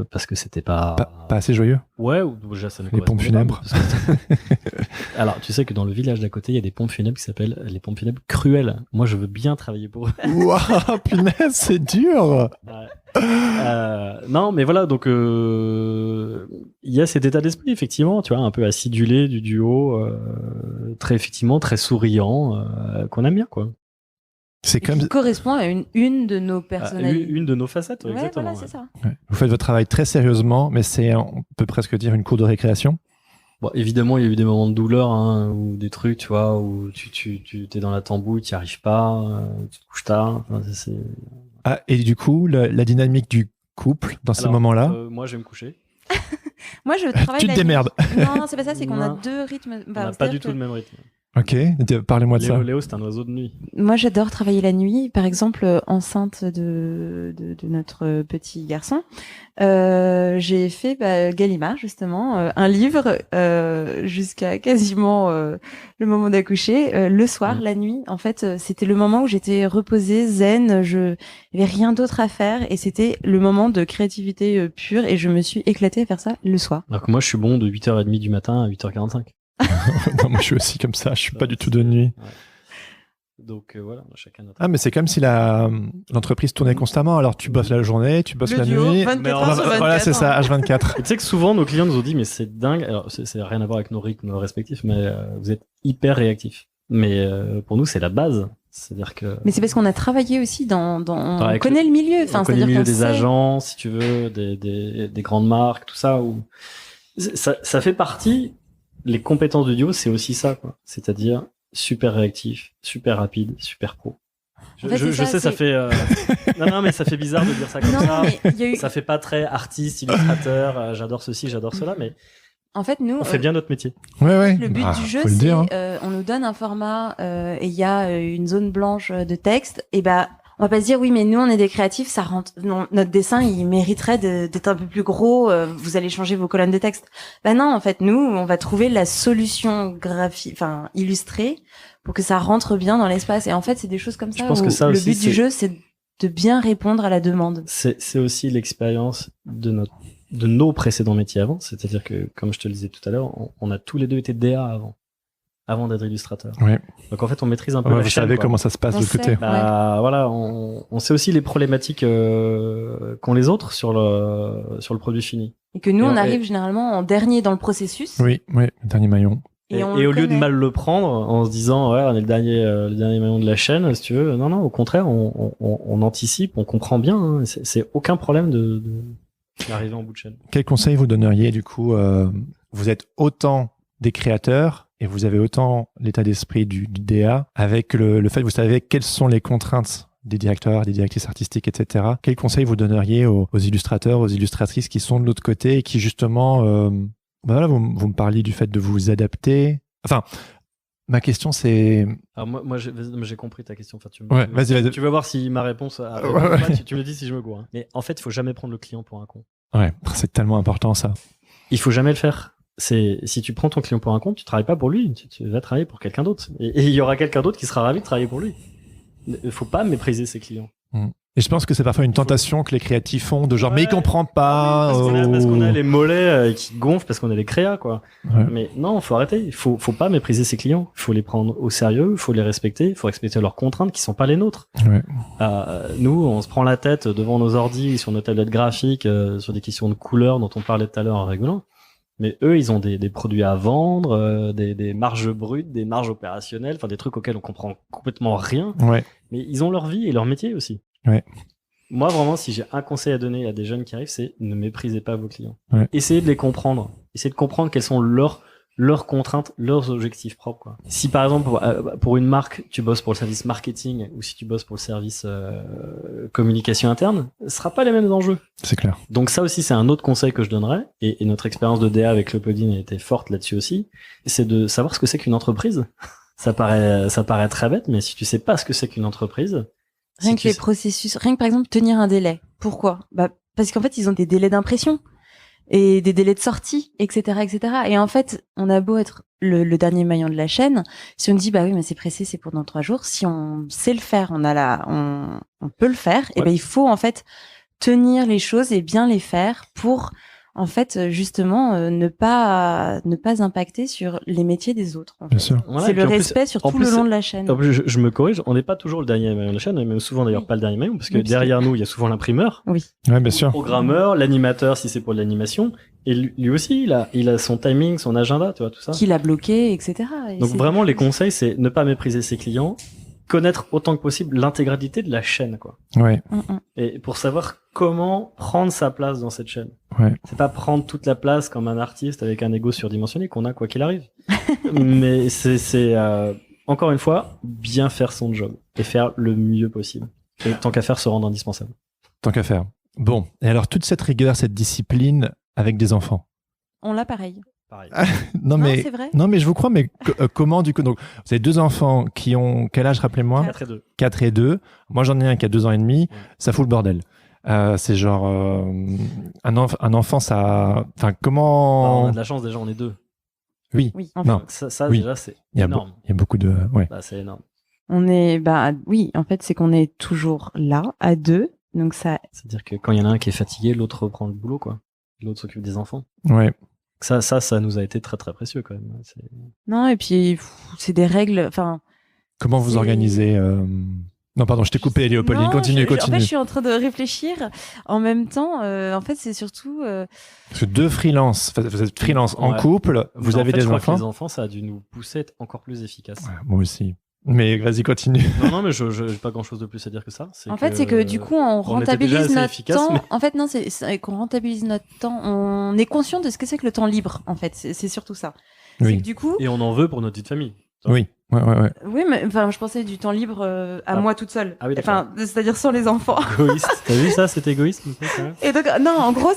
Parce que c'était pas assez joyeux. Ouais, ou déjà ça ne les pompes funèbres. Alors, tu sais que dans le village d'à côté, il y a des pompes funèbres qui s'appellent les pompes funèbres cruelles. Moi, je veux bien travailler pour eux. Waouh, punaise, c'est dur. Non, mais voilà, donc il y a cet état d'esprit, effectivement, tu vois, un peu acidulé du duo, très souriant, qu'on aime bien, quoi. C'est comme qui correspond à une de nos personnalités, une de nos facettes, exactement. Voilà, c'est ça. Ouais. Vous faites votre travail très sérieusement, mais c'est, on peut presque dire, une cour de récréation. Bon, évidemment, il y a eu des moments de douleur, hein, ou des trucs, tu vois, où tu t'es dans la tambouille, tu n'y arrives pas, tu te couches tard. Enfin, et du coup, la dynamique du couple dans ces moments-là. Moi, je vais me coucher. Moi, je travaille. Tu te démerdes. Non, c'est pas ça, c'est qu'on a 2 rythmes. On n'a pas du tout le même rythme. Ok, parlez-moi de ça. Léo, c'est un oiseau de nuit. Moi, j'adore travailler la nuit. Par exemple, enceinte de notre petit garçon, j'ai fait Gallimard, justement, un livre jusqu'à quasiment le moment d'accoucher. Le soir, la nuit, en fait, c'était le moment où j'étais reposée, zen, il y avait rien d'autre à faire et c'était le moment de créativité pure et je me suis éclatée à faire ça le soir. Alors que moi, je suis bon de 8h30 du matin à 8h45. Non, moi je suis aussi comme ça, je suis pas du tout de nuit. Ouais. Donc voilà, chacun notre. Ah, mais c'est comme si l'entreprise tournait constamment. Alors tu bosses la journée, tu bosses la nuit. 24 heures sur 24. Voilà, c'est ça, H24. Et tu sais que souvent nos clients nous ont dit, mais c'est dingue. Alors c'est rien à voir avec nos rythmes respectifs, mais vous êtes hyper réactifs. Mais pour nous, c'est la base. C'est-à-dire que. Mais c'est parce qu'on a travaillé aussi on connaît le milieu. On connaît le milieu des agences, si tu veux, des grandes marques, tout ça. Où ça fait partie. Les compétences de duo, c'est aussi ça, quoi. C'est-à-dire super réactif, super rapide, super pro. Je sais, ça fait non, mais ça fait bizarre de dire ça comme ça. Ça fait pas très artiste, illustrateur. J'adore ceci, j'adore cela, mais en fait, nous, on fait bien notre métier. Ouais. Le but du jeu, c'est on nous donne un format et il y a une zone blanche de texte. Et on va pas se dire oui, mais nous on est des créatifs, ça rentre. Non, notre dessin il mériterait d'être un peu plus gros. Vous allez changer vos colonnes de texte. Non, en fait nous on va trouver la solution graphique, illustrée, pour que ça rentre bien dans l'espace. Et en fait c'est des choses comme ça. Je pense que ça le aussi, but du jeu c'est de bien répondre à la demande. C'est aussi l'expérience de nos précédents métiers avant. C'est-à-dire que comme je te le disais tout à l'heure, on a tous les deux été DA avant d'être illustrateur. Oui. Donc en fait, on maîtrise un peu la vous chaîne. savez comment ça se passe de l'autre côté. Voilà, on sait aussi les problématiques qu'ont les autres sur le produit fini. Et que nous, on arrive généralement en dernier dans le processus. Oui, le dernier maillon. Et au lieu de mal le prendre en se disant ouais, on est le dernier maillon de la chaîne, si tu veux, non, au contraire, on anticipe, on comprend bien. Hein, c'est aucun problème d'arriver en bout de chaîne. Quel conseil vous donneriez du coup vous êtes autant des créateurs et vous avez autant l'état d'esprit du DA avec le fait que vous savez quelles sont les contraintes des directeurs, des directrices artistiques, etc. Quel conseil vous donneriez aux illustrateurs, aux illustratrices qui sont de l'autre côté et qui justement, vous me parliez du fait de vous adapter. Enfin, ma question c'est. Alors moi j'ai compris ta question. Enfin, vas-y. Tu vas voir si ma réponse. Tu me dis si je me gourre. Hein. Mais en fait, il faut jamais prendre le client pour un con. Ouais, c'est tellement important ça. Il faut jamais le faire. Si tu prends ton client pour un compte, tu travailles pas pour lui, tu vas travailler pour quelqu'un d'autre. Et il y aura quelqu'un d'autre qui sera ravi de travailler pour lui. Il faut pas mépriser ses clients. Et je pense que c'est parfois une tentation que les créatifs font de genre mais il comprend pas. Parce qu'on a les mollets qui gonflent parce qu'on a les créas, quoi. Ouais. Mais non, faut arrêter. Il faut pas mépriser ses clients. Il faut les prendre au sérieux, il faut les respecter, il faut respecter leurs contraintes qui sont pas les nôtres. Ouais. Nous, on se prend la tête devant nos ordis, sur nos tablettes graphiques, sur des questions de couleurs dont on parlait tout à l'heure en rigolant. Mais eux, ils ont des produits à vendre, des marges brutes, des marges opérationnelles, enfin des trucs auxquels on comprend complètement rien. Ouais. Mais ils ont leur vie et leur métier aussi. Ouais. Moi, vraiment, si j'ai un conseil à donner à des jeunes qui arrivent, c'est ne méprisez pas vos clients. Ouais. Essayez de les comprendre. Essayez de comprendre quelles sont leurs contraintes, leurs objectifs propres, quoi. Si par exemple pour une marque tu bosses pour le service marketing ou si tu bosses pour le service communication interne, ce sera pas les mêmes enjeux. C'est clair. Donc ça aussi c'est un autre conseil que je donnerais et notre expérience de DA avec le Podin a été forte là-dessus aussi, c'est de savoir ce que c'est qu'une entreprise. Ça paraît très bête, mais si tu sais pas ce que c'est qu'une entreprise, rien que les processus, rien que par exemple tenir un délai. Pourquoi ? Parce qu'en fait ils ont des délais d'impression. Et des délais de sortie, etc., etc. Et en fait, on a beau être le dernier maillon de la chaîne, si on dit oui, mais c'est pressé, c'est pour dans 3 jours. Si on sait le faire, on peut le faire. Ouais. Et il faut en fait tenir les choses et bien les faire pour en fait justement ne pas impacter sur les métiers des autres. En fait. Bien sûr. Voilà, c'est le respect sur tout le long de la chaîne. En plus, je me corrige, on n'est pas toujours le dernier maillon de la chaîne, et même souvent d'ailleurs pas le dernier maillon, parce que derrière nous il y a souvent l'imprimeur, oui, bien sûr, le programmeur, l'animateur si c'est pour de l'animation, et lui aussi il a son timing, son agenda, tu vois tout ça. Qu'il a bloqué, etc. Et donc vraiment les conseils c'est ne pas mépriser ses clients, connaître autant que possible l'intégralité de la chaîne, quoi. Ouais. Et pour savoir comment prendre sa place dans cette chaîne. Ouais. C'est pas prendre toute la place comme un artiste avec un ego surdimensionné qu'on a quoi qu'il arrive. Mais c'est encore une fois bien faire son job et faire le mieux possible. Et tant qu'à faire se rendre indispensable. Tant qu'à faire. Bon. Et alors toute cette rigueur, cette discipline avec des enfants. On l'a pareil. pareil. Non, Non, mais c'est vrai. non, mais je vous crois. Mais comment du coup donc vous avez 2 enfants qui ont quel âge, rappelez-moi? 4 et 2. 4 et 2. Moi, j'en ai un qui a 2 ans et demi. Ouais. Ça fout le bordel. C'est genre un enfant, ça. Enfin, comment? On a de la chance déjà, on est 2. Oui. Oui, Non. Donc ça Oui. déjà, c'est Il y a énorme. il y a beaucoup de. Ouais. Bah, c'est énorme. on est, oui, en fait, c'est qu'on est toujours là, à 2. Donc ça, C'est-à-dire que quand il y en a un qui est fatigué, l'autre reprend le boulot, quoi. L'autre s'occupe des enfants. Ouais. Ça nous a été très très précieux quand même. non, et puis, c'est des règles, enfin. Comment vous C'est- organisez Non, pardon, je t'ai coupé, Léopoldine. Non, Continue. En fait, je suis en train de réfléchir. En même temps, en fait, c'est surtout. Parce que 2 freelances, vous êtes freelance en Ouais. couple, vous En avez fait, des je crois que enfants. les enfants, ça a dû nous pousser à être encore plus efficaces. Ouais, moi aussi. Mais vas-y, continue. Non, mais je n'ai pas grand-chose de plus à dire que ça. En fait, c'est que du coup, on on était déjà rentabilise assez notre efficace, temps. mais- En fait, non, c'est qu'on rentabilise notre temps. On est conscient de ce que c'est que le temps libre. En fait, c'est surtout ça. C'est Oui. que du coup, Et on en veut pour notre vie de famille. Oui. Ouais. oui, mais enfin, je pensais du temps libre à moi toute seule. Ah oui, d'accord. Enfin, c'est-à-dire sans les enfants. Égoïste. T'as vu ça? C'est égoïste. un peu, quand même. Et donc, non, en gros,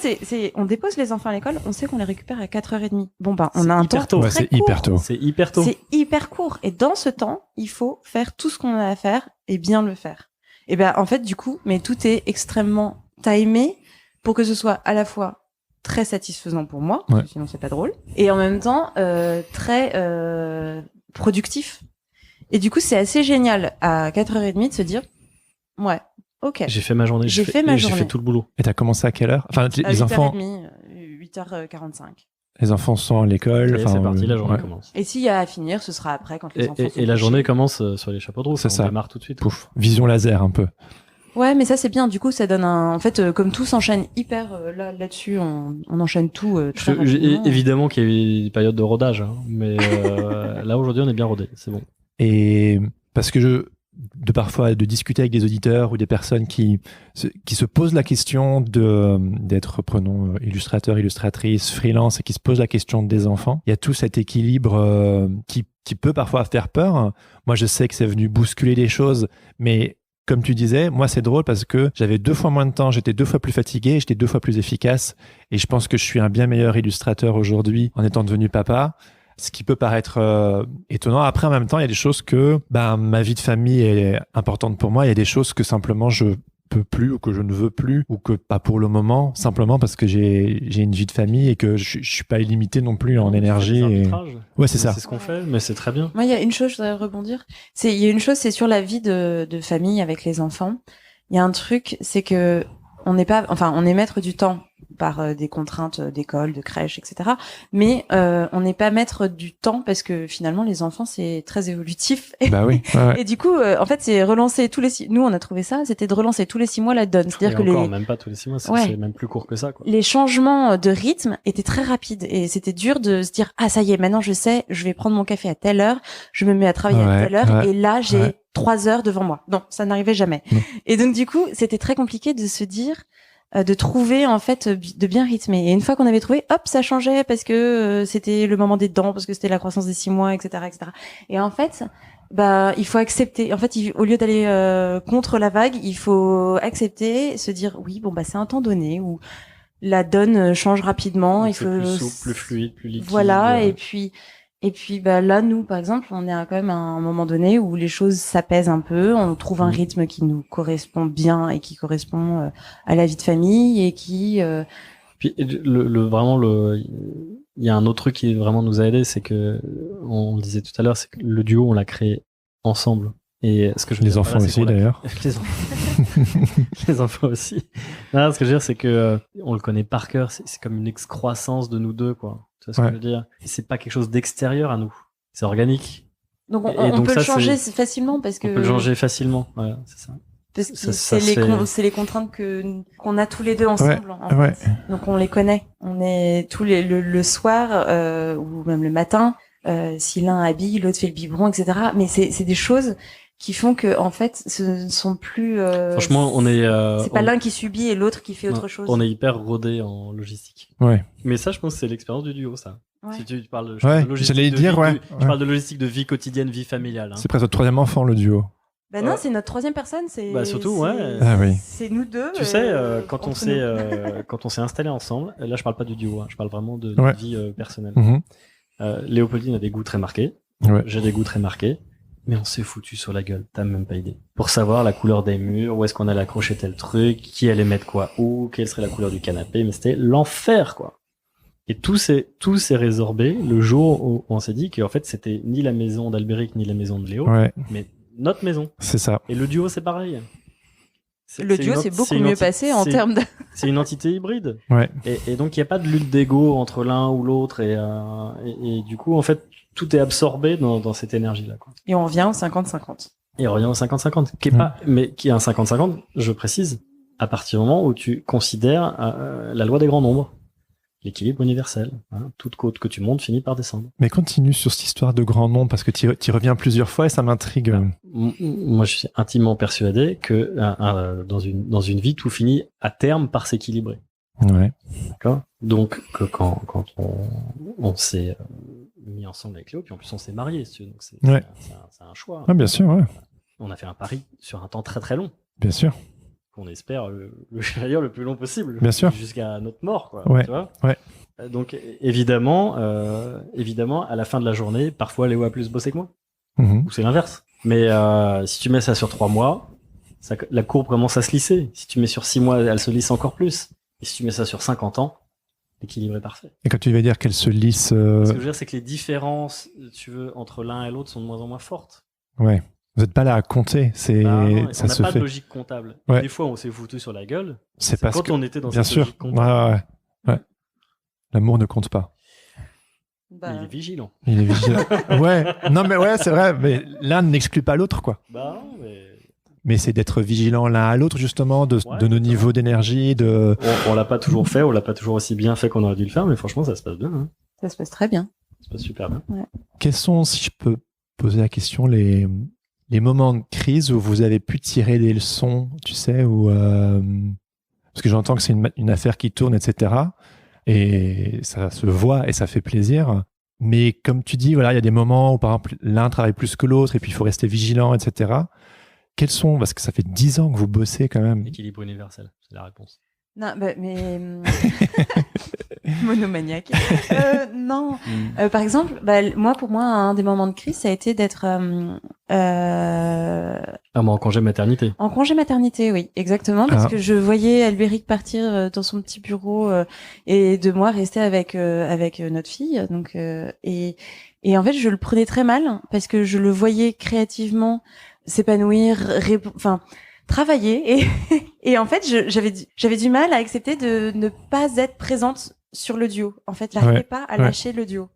on dépose les enfants à l'école, on sait qu'on les récupère à 4h30. Bon, on C'est a un hyper temps tôt. Ouais, très c'est court. hyper tôt. C'est hyper tôt. C'est hyper court. Et dans ce temps, il faut faire tout ce qu'on a à faire et bien le faire. Et ben, en fait, du coup, mais tout est extrêmement timé pour que ce soit à la fois très satisfaisant pour moi, parce que sinon c'est pas drôle, et en même temps très productif. Et du coup, c'est assez génial à 4h30 de se dire, ouais, ok. J'ai fait ma journée. J'ai fait ma J'ai journée. fait tout le boulot. Et t'as commencé à quelle heure? Enfin, À les enfants, 8h30, 8h45. les enfants sont à l'école. Et Enfin, c'est parti, la journée ouais. commence. Et s'il y a à finir, ce sera après quand les enfants sont Et la couchés. journée commence sur les chapeaux de roue. C'est On ça. démarre tout de suite. Pouf, vision laser un peu. Ouais, mais ça c'est bien. Du coup, ça donne un. En fait, comme tout s'enchaîne hyper là-dessus, on enchaîne tout très rapidement. Évidemment qu'il y a eu des périodes de rodage, hein, mais là aujourd'hui on est bien rodé, c'est bon. Et parce que de parfois de discuter avec des auditeurs ou des personnes qui se posent la question d'être, prenons, illustrateur, illustratrice, freelance, et qui se posent la question des enfants, il y a tout cet équilibre qui peut parfois faire peur. Moi, je sais que c'est venu bousculer les choses, mais comme tu disais, moi, c'est drôle parce que j'avais 2 fois moins de temps, j'étais 2 fois plus fatigué, j'étais 2 fois plus efficace, et je pense que je suis un bien meilleur illustrateur aujourd'hui en étant devenu papa. Ce qui peut paraître étonnant. Après, en même temps, il y a des choses que ma vie de famille est importante pour moi. Il y a des choses que simplement je peux plus ou que je ne veux plus ou que pas pour le moment, simplement parce que j'ai une vie de famille et que je suis pas illimité non plus en énergie. Ouais, c'est ça. C'est ce qu'on fait, mais c'est très bien. Moi, il y a une chose, je voudrais rebondir. Il y a une chose, c'est sur la vie de famille avec les enfants. Il y a un truc, c'est que on est maître du temps par des contraintes d'école, de crèche, etc. Mais on n'est pas maître du temps parce que finalement les enfants c'est très évolutif. Bah oui. Ouais. Et du coup, en fait, c'est relancer tous les 6. Nous, on a trouvé ça, c'était de relancer tous les 6 mois la donne. C'est-à-dire que même pas tous les 6 mois, Ouais. c'est même plus court que ça, quoi. les changements de rythme étaient très rapides et c'était dur de se dire ah ça y est, maintenant je sais, je vais prendre mon café à telle heure, je me mets à travailler à Ouais, telle heure ouais, et là j'ai ouais. 3 heures devant moi. Non, ça n'arrivait jamais. Non. Et donc du coup, c'était très compliqué de se dire de trouver en fait de bien rythmer. Et une fois qu'on avait trouvé, hop, ça changeait parce que c'était le moment des dents, parce que c'était la croissance des 6 mois, etc., etc. Et en fait, il faut accepter. En fait, au lieu d'aller contre la vague, il faut accepter, se dire oui, bon c'est un temps donné où la donne change rapidement. Il faut plus souple, plus fluide, plus liquide. Voilà. Et puis là, nous, par exemple, on est quand même à un moment donné où les choses s'apaisent un peu. On trouve un rythme qui nous correspond bien et qui correspond à la vie de famille et qui. Puis il y a un autre truc qui vraiment nous a aidé, c'est que on le disait tout à l'heure, c'est que le duo on l'a créé ensemble. Et ce que je veux Les dire, enfants c'est aussi qu'on l'a- d'ailleurs. Les enfants aussi. Non, ce que je veux dire, c'est que on le connaît par cœur. C'est comme une excroissance de nous deux, quoi. Tu vois ce que Ouais. je veux dire? Et c'est pas quelque chose d'extérieur à nous. C'est organique. Donc Et on donc peut ça, le changer facilement parce que On peut le changer facilement. Voilà, c'est ça. parce que ça c'est se fait- c'est les contraintes qu'on a tous les deux ensemble. En Ouais. fait. Donc on les connaît. On est tous le soir ou même le matin. Si l'un habille, l'autre fait le biberon, etc. Mais c'est des choses qui font que en fait ce ne sont plus. Franchement, on est. C'est pas l'un qui subit et l'autre qui fait autre chose. On est hyper rodé en logistique. Ouais. Mais ça, je pense que c'est l'expérience du duo, ça. Ouais. Si tu parles Ouais, de logistique j'allais de dire, vie, ouais. je parle de logistique de vie quotidienne, vie familiale. Hein. C'est presque votre 3e enfant, le duo. Bah non, c'est notre troisième personne. Bah surtout, ouais. Ah oui. C'est nous deux. Tu sais, quand entre nous. on s'est installé ensemble, là je parle pas du duo, hein, je parle vraiment de Ouais. notre vie personnelle. Mhm. Léopoldine a des goûts très marqués, Ouais. j'ai des goûts très marqués, mais on s'est foutu sur la gueule, t'as même pas idée. Pour savoir la couleur des murs, où est-ce qu'on allait accrocher tel truc, qui allait mettre quoi où, quelle serait la couleur du canapé, mais c'était l'enfer, quoi. Et tout s'est résorbé le jour où on s'est dit qu'en fait c'était ni la maison d'Albéric ni la maison de Léo, Ouais, mais notre maison. c'est ça. Et le duo c'est pareil. Le duo s'est beaucoup mieux passé en termes de. C'est une entité hybride. Ouais. Et donc il n'y a pas de lutte d'ego entre l'un ou l'autre et du coup en fait tout est absorbé dans cette énergie là, quoi. Et on revient au 50-50. Et on revient au 50-50 qui est pas mais qui est un 50-50, je précise, à partir du moment où tu considères la loi des grands nombres, l'équilibre universel, hein, toute côte que tu montes finit par descendre. Mais continue sur cette histoire de grand nom parce que tu y reviens plusieurs fois et ça m'intrigue. Moi je suis intimement persuadé que dans une vie tout finit à terme par s'équilibrer. Ouais. D'accord. Donc que quand on s'est mis ensemble avec Léo, puis en plus on s'est mariés, si tu veux, donc c'est un choix. Ah, bien sûr, ouais. On a fait un pari sur un temps très très long, Bien sûr. qu'on espère d'ailleurs le plus long possible, Bien sûr. jusqu'à notre mort, quoi. Ouais. Tu vois. Ouais. Donc évidemment, à la fin de la journée, parfois Léo a plus bossé que moi, Mhm. ou c'est l'inverse. Mais si tu mets ça sur 3 mois, la courbe commence à se lisser. Si tu mets sur 6 mois, elle se lisse encore plus. Et si tu mets ça sur 50 ans, l'équilibre est parfait. Et quand tu vas dire qu'elle se lisse, Ce que je veux dire, c'est que les différences, tu veux, entre l'un et l'autre sont de moins en moins fortes. ouais. Vous n'êtes pas là à compter, c'est Non, ça on n'a se pas fait. de logique comptable. Ouais. Des fois, on s'est foutu sur la gueule. C'est parce quand que on était dans bien cette sûr. logique comptable. Ouais. L'amour ne compte pas. Bah, Il est vigilant. Il est vigilant. Ouais. Non mais ouais, c'est vrai. Mais l'un n'exclut pas l'autre, quoi. Bah non, mais Mais c'est d'être vigilant l'un à l'autre justement de nos exactement. niveaux d'énergie, de. on l'a pas toujours fait, on l'a pas toujours aussi bien fait qu'on aurait dû le faire, mais franchement, ça se passe bien. Hein. ça se passe très bien. Ça se passe super bien. Quels sont, si je peux poser la question, les moments de crise où vous avez pu tirer des leçons, tu sais, où parce que j'entends que c'est une affaire qui tourne, etc. Et ça se voit et ça fait plaisir. Mais comme tu dis, voilà, il y a des moments où par exemple l'un travaille plus que l'autre et puis il faut rester vigilant, etc. Quels sont, parce que ça fait 10 ans que vous bossez quand même. Équilibre universel, c'est la réponse. Non, bah, mais monomaniaque. Non. Par exemple, pour moi, un des moments de crise, ça a été d'être Ah, moi, en congé maternité. en congé maternité, oui, exactement, parce Ah. que je voyais Albéric partir dans son petit bureau et de moi rester avec notre fille. Donc et en fait, je le prenais très mal parce que je le voyais créativement s'épanouir, travailler et en fait, j'avais du mal à accepter de ne pas être présente sur le duo. En fait, j'arrivais pas à lâcher le duo.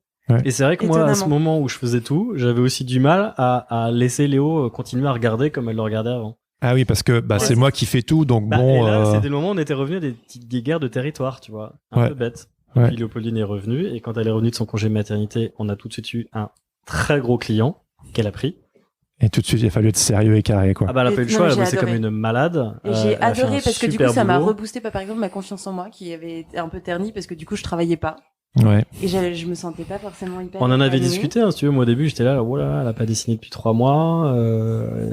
Et c'est vrai que moi, à ce Étonnamment. moment où je faisais tout, j'avais aussi du mal à laisser Léo continuer à regarder comme elle le regardait avant. Ah oui, parce que c'est moi qui fais tout, donc Et bon. là, c'était le moment où on était revenu à des petites guerres de territoire, tu vois. Un peu bête. Ouais. Puis Léopoldine est revenue, et quand elle est revenue de son congé maternité, on a tout de suite eu un très gros client qu'elle a pris. Et tout de suite, il a fallu être sérieux et carré, quoi. Ah bah, elle a pas eu le Non, choix, mais elle a j'ai bossé comme adoré. une malade. Et j'ai Elle a fait un adoré parce que du coup, super ça m'a boulot. reboosté, par exemple, ma confiance en moi qui avait été un peu ternie parce que du coup, je travaillais pas. Ouais. Et je me sentais pas forcément hyper. On en avait épanouie. discuté, hein, si tu veux. Moi, au début, j'étais là, oh là là, elle a pas dessiné depuis 3 mois.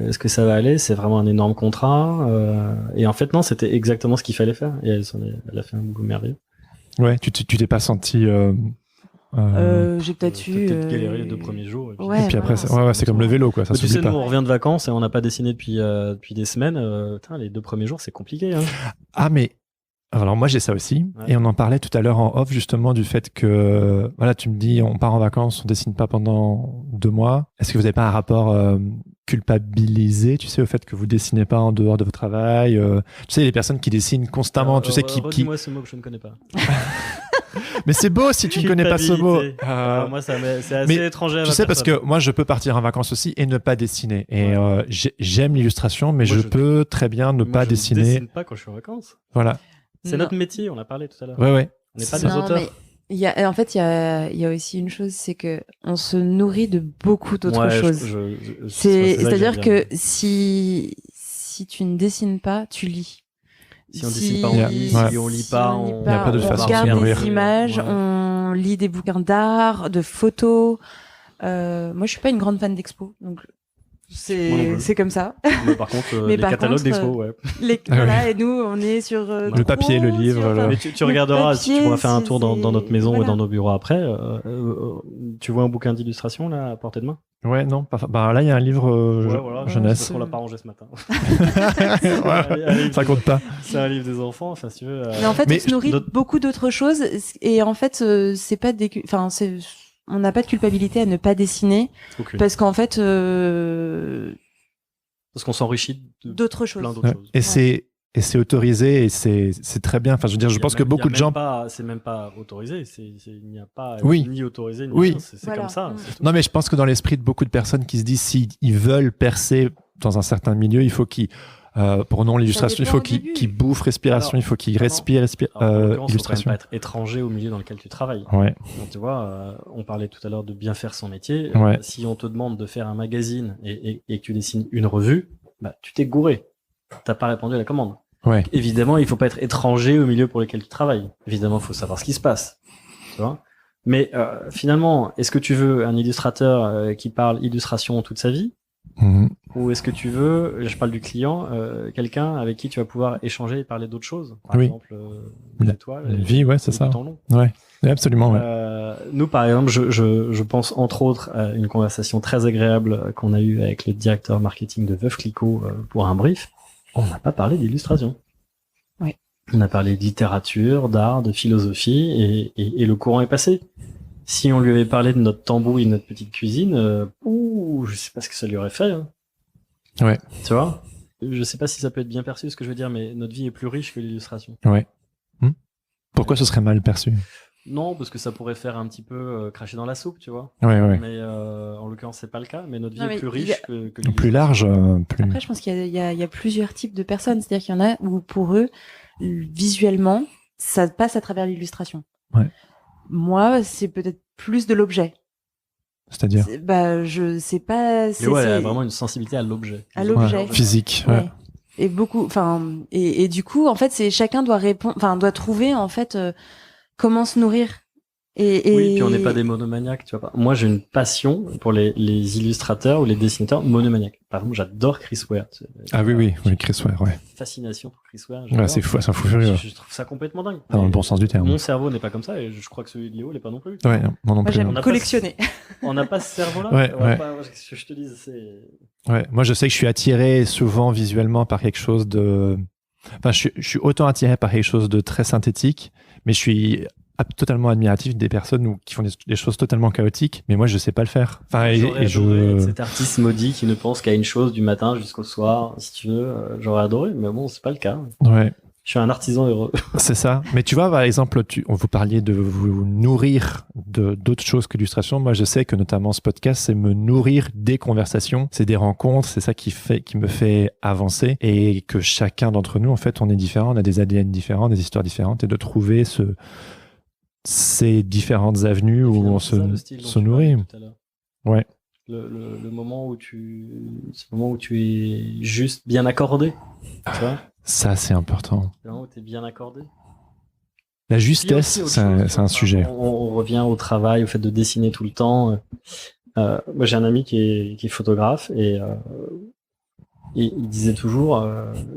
Est-ce que ça va aller? C'est vraiment un énorme contrat. Et en fait, non, c'était exactement ce qu'il fallait faire. Et elle a fait un boulot merveilleux. Ouais, tu t'es pas senti. J'ai peut-être eu. Peut-être galéré les 2 premiers jours. Et puis, Ouais, et puis après, voilà, c'est comme le vélo, quoi. Ça Mais tu s'oublie sais, nous, pas. on revient de vacances et on n'a pas dessiné depuis des semaines. Putain, les 2 premiers jours, c'est compliqué. Hein. Ah, mais. Alors moi j'ai ça aussi, Ouais. et on en parlait tout à l'heure en off justement du fait que, voilà, tu me dis on part en vacances, on dessine pas pendant 2 mois. Est-ce que vous n'avez pas un rapport culpabilisé, tu sais, au fait que vous dessinez pas en dehors de votre travail Tu sais, les personnes qui dessinent constamment, tu sais, qui... Redis-moi ce mot que je ne connais pas. Mais c'est beau si tu ne connais pas ce mot. Culpabilité. Moi, c'est assez mais étranger à Tu ma sais, parce personne. que moi, je peux partir en vacances aussi et ne pas dessiner. Et j'aime l'illustration, mais Moi, je peux très bien ne Moi, pas je dessiner. ne dessine pas quand je suis en vacances. Voilà. C'est Non. notre métier, on a parlé tout à l'heure. Ouais, ouais. On n'est pas C'est des Non, auteurs. mais en fait, il y a aussi une chose, c'est que on se nourrit de beaucoup d'autres Ouais, choses. C'est-à-dire que si tu ne dessines pas, tu lis. Si on dessine pas, on Yeah. lit. Ouais. Si on lit Si pas, on lit on Il y a pas de on façon de se regarde nourrir. des images, Ouais. on lit des bouquins d'art, de photos. Moi, je suis pas une grande fan d'expo, donc C'est comme ça. Mais par contre, Mais les par catalogues contre, d'expo, ouais. Voilà, et nous, on est sur Le papier, le livre, sur, Mais tu regarderas, si tu pourras faire un tour dans c'est- notre maison voilà. ou dans nos bureaux après. Tu vois un bouquin d'illustration là à portée de main? Ouais, non. Bah, là, il y a un livre Ouais, voilà. jeunesse. Parce qu'on l'a pas rangé ce matin. Ouais, ça compte pas. C'est un livre des enfants, enfin, si tu veux. Mais en fait, Mais on se nourrit notre- beaucoup d'autres choses, et en fait, c'est pas enfin, on n'a pas de culpabilité à ne pas dessiner, Aucune. parce qu'en fait, Parce qu'on s'enrichit de d'autres choses. plein d'autres Ouais. choses. Et c'est autorisé et c'est très bien. Enfin, je veux dire, je Il y a pense que même- beaucoup il y de a gens. même pas- c'est même pas autorisé. Il n'y a pas Oui. ni autorisé ni Oui. rien. C'est Voilà. comme ça. Mm. c'est tout. Non, mais je pense que dans l'esprit de beaucoup de personnes qui se disent s'ils veulent percer dans un certain milieu, il faut qu'ils, pour non l'illustration, il dépend faut au qu'ils début. bouffent respiration, Alors, il faut qu'ils non, respirent Alors, en l'occurrence, faut quand même illustration. pas être étranger au milieu dans lequel tu travailles. Ouais, Donc, tu vois, on parlait tout à l'heure de bien faire son métier. Ouais. Si on te demande de faire un magazine et que tu dessines une revue, bah, tu t'es gouré. T'as pas répondu à la commande. ouais. Évidemment, il faut pas être étranger au milieu pour lequel tu travailles. Évidemment, il faut savoir ce qui se passe. Tu vois. Mais finalement, est-ce que tu veux un illustrateur qui parle illustration toute sa vie, Mhm. ou est-ce que tu veux, je parle du client, quelqu'un avec qui tu vas pouvoir échanger et parler d'autres choses, par Oui. exemple La- l'étoile, la vie, ouais, c'est le ça. temps long. Ouais, absolument. Ouais. Nous, par exemple, je pense entre autres à une conversation très agréable qu'on a eue avec le directeur marketing de Veuve Clicquot pour un brief. On n'a pas parlé d'illustration. Ouais. On a parlé de littérature, d'art, de philosophie, et le courant est passé. Si on lui avait parlé de notre tambouille et de notre petite cuisine, je sais pas ce que ça lui aurait fait. Hein. Ouais. Tu vois, je sais pas si ça peut être bien perçu ce que je veux dire, mais notre vie est plus riche que l'illustration. Pourquoi ce serait mal perçu? Non, parce que ça pourrait faire un petit peu cracher dans la soupe, tu vois. Ouais. Mais en l'occurrence, c'est pas le cas. Mais notre vie Non, est mais plus il y a- riche que Plus l'illustration. large, plus. Après, je pense qu'il y a plusieurs types de personnes. C'est-à-dire qu'il y en a où, pour eux, visuellement, ça passe à travers l'illustration. Ouais. Moi, c'est peut-être plus de l'objet. C'est-à-dire Bah, je sais pas. Léo, elle a vraiment une sensibilité à l'objet. À l'objet. Ouais, physique. Ouais. Ouais. Et beaucoup, enfin, et du coup, en fait, c'est chacun doit répondre, enfin, doit trouver en fait comment se nourrir. Oui, puis on n'est pas des monomaniaques, tu vois pas. Moi, j'ai une passion pour les illustrateurs ou les dessinateurs monomaniaques. Par exemple, j'adore Chris Ware. Ah oui, Chris Ware, ouais. Fascination pour Chris Ware. Ouais, j'adore. c'est fou, c'est un fou furieux. Je trouve ça complètement dingue. Dans le bon sens du terme. Mon cerveau n'est pas comme ça et je crois que celui de Léo l'est pas non plus. Ouais, moi non Moi, plus. j'aime non. On a collectionner. On n'a pas ce cerveau-là. Ouais, On va ouais. pas- ce que je te dis, c'est. Ouais, moi je sais que je suis attiré souvent visuellement par quelque chose de. Enfin, je suis autant attiré par quelque chose de très synthétique, mais je suis totalement admiratif des personnes qui font des choses totalement chaotiques, mais moi je sais pas le faire. Enfin, J'aurais adoré être cet artiste maudit qui ne pense qu'à une chose du matin jusqu'au soir, si tu veux. J'aurais adoré, mais bon, c'est pas le cas. Ouais, Je suis un artisan heureux. c'est ça. Mais tu vois, par exemple, vous parliez de vous nourrir d'autres choses que l'illustration. Moi, je sais que notamment ce podcast, c'est me nourrir des conversations, c'est des rencontres, c'est ça qui me fait avancer, et que chacun d'entre nous, en fait, on est différent, on a des ADN différents, des histoires différentes, et de trouver ces différentes avenues où on C'est ça, le style dont se tu nourrit. parlais tout à l'heure. Ouais. Le moment où c'est le moment où tu es juste bien accordé. Tu vois? Ça, c'est important. C'est le moment où tu es bien accordé. La Puis il y a justesse, aussi autre c'est chose, c'est un sujet. On revient au travail, au fait de dessiner tout le temps. Moi, j'ai un ami qui est photographe et il disait toujours,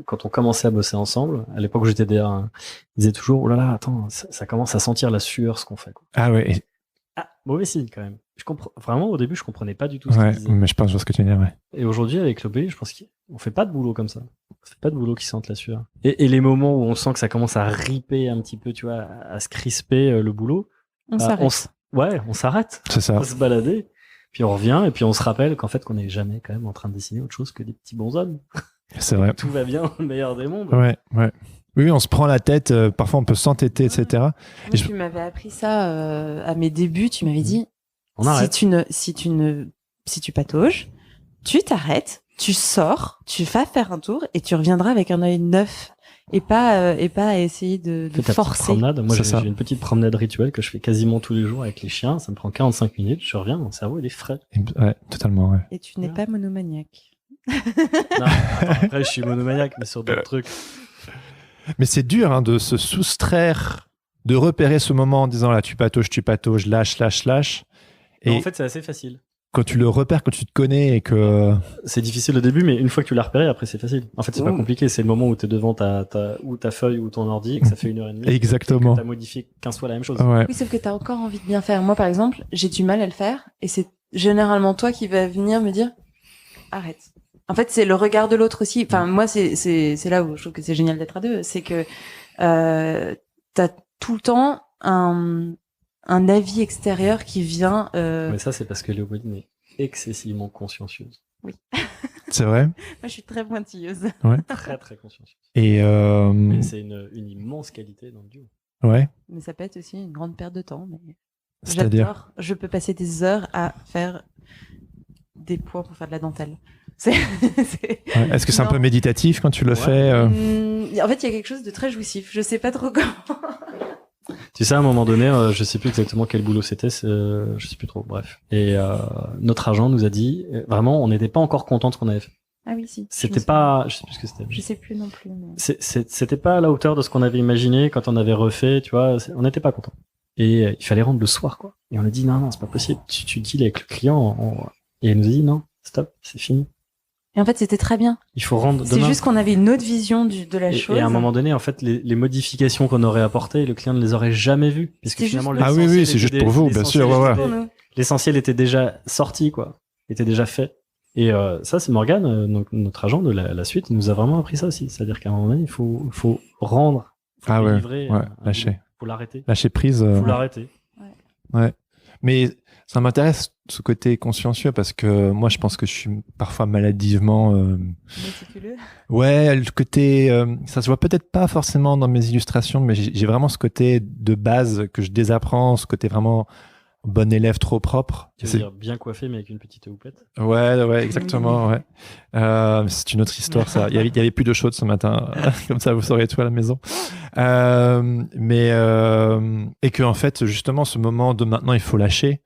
quand on commençait à bosser ensemble, à l'époque où j'étais DR, hein, il disait toujours, oh là là, attends, ça commence à sentir la sueur, ce qu'on fait, quoi. Ah ouais, Ah, mauvais signe, quand même. Vraiment, au début, je comprenais pas du tout ce ouais, qu'il disait. mais je pense ce que tu veux dire, ouais. Et aujourd'hui, avec l'OBI, je pense qu'on fait pas de boulot comme ça. On fait pas de boulot qui sente la sueur. Et les moments où on sent que ça commence à riper un petit peu, tu vois, à se crisper le boulot, On s'arrête. on s'arrête. C'est ça. On se balader. Puis on revient et puis on se rappelle qu'en fait, qu'on n'est jamais quand même en train de dessiner autre chose que des petits bonshommes. C'est vrai. Tout va bien, le meilleur des mondes. Ouais. Oui, on se prend la tête, parfois on peut s'entêter, etc. Moi, Et je- tu m'avais appris ça à mes débuts. Tu m'avais dit, On arrête. si tu patauges, tu t'arrêtes, tu sors, tu vas faire un tour et tu reviendras avec un œil neuf et pas à essayer de Fais ta petite forcer. promenade. Moi, C'est j'ai ça. une petite promenade rituelle que je fais quasiment tous les jours avec les chiens. Ça me prend 45 minutes. Je reviens, mon cerveau, il est frais. Ouais, totalement, ouais. Et tu n'es pas monomaniaque. Non, attends, après, je suis monomaniaque, mais sur d'autres trucs. Mais c'est dur hein, de se soustraire, de repérer ce moment en disant là, tu patauges, lâche. Mais Et en fait, c'est assez facile. quand tu le repères, quand tu te connais et que C'est difficile au début, mais une fois que tu l'as repéré, après c'est facile. En fait, c'est pas compliqué. C'est le moment où t'es devant ta feuille ou ton ordi et que ça fait 1h30. exactement. Et que t'as modifié 15 fois la même chose. Ouais. Oui, sauf que t'as encore envie de bien faire. Moi, par exemple, j'ai du mal à le faire et c'est généralement toi qui vas venir me dire arrête. En fait, c'est le regard de l'autre aussi. Enfin, moi, c'est là où je trouve que c'est génial d'être à deux. C'est que t'as tout le temps un avis extérieur qui vient. Mais ça, c'est parce que Léopoldine est excessivement consciencieuse. Oui. C'est vrai. Moi, je suis très pointilleuse. Très, très consciencieuse. Et Mais c'est une immense qualité dans le duo. ouais. Mais ça peut être aussi une grande perte de temps. Mais C'est-à-dire. j'adore. Je peux passer des heures à faire des points pour faire de la dentelle. C'est. Ouais. Est-ce que c'est un Non. peu méditatif quand tu le Ouais. fais En fait, il y a quelque chose de très jouissif. Je sais pas trop comment. Tu sais, à un moment donné, je sais plus exactement quel boulot c'était, je sais plus trop, bref. Et notre agent nous a dit, vraiment, on n'était pas encore content de ce qu'on avait fait. Ah oui, si. C'était pas, je sais plus ce que c'était. Je sais plus non plus. Mais... C'était pas à la hauteur de ce qu'on avait imaginé quand on avait refait, tu vois, on n'était pas content. Et il fallait rendre le soir, quoi. Et on a dit, non, c'est pas possible, tu deals avec le client. Et elle nous a dit, non, stop, c'est fini. Et en fait, c'était très bien. Il faut rendre C'est demain. juste qu'on avait une autre vision de la chose. Et à un moment donné, en fait, les modifications qu'on aurait apportées, le client ne les aurait jamais vues. Puisque C'est finalement, juste- Ah oui, oui, c'est juste pour vous, bien sûr, ouais, ouais. Pour nous. L'essentiel était déjà sorti, quoi. Était déjà fait. Et ça, c'est Morgane, donc notre agent de la suite, nous a vraiment appris ça aussi. C'est-à-dire qu'à un moment donné, il faut rendre, faut Ah ouais, délivrer, ouais, lâcher. faut l'arrêter. Lâcher prise. Faut l'arrêter. Ouais. Mais ça m'intéresse ce côté consciencieux parce que moi, je pense que je suis parfois maladivement. Méticuleux. Ouais, le côté. Ça se voit peut-être pas forcément dans mes illustrations, mais j'ai vraiment ce côté de base que je désapprends, ce côté vraiment bon élève trop propre. Tu veux dire bien coiffé, mais avec une petite houppette. Ouais, exactement. Ouais. C'est une autre histoire, ça. Il y avait plus d'eau chaude ce matin, comme ça vous saurez tout à la maison. Et que en fait, justement, ce moment de maintenant, il faut lâcher.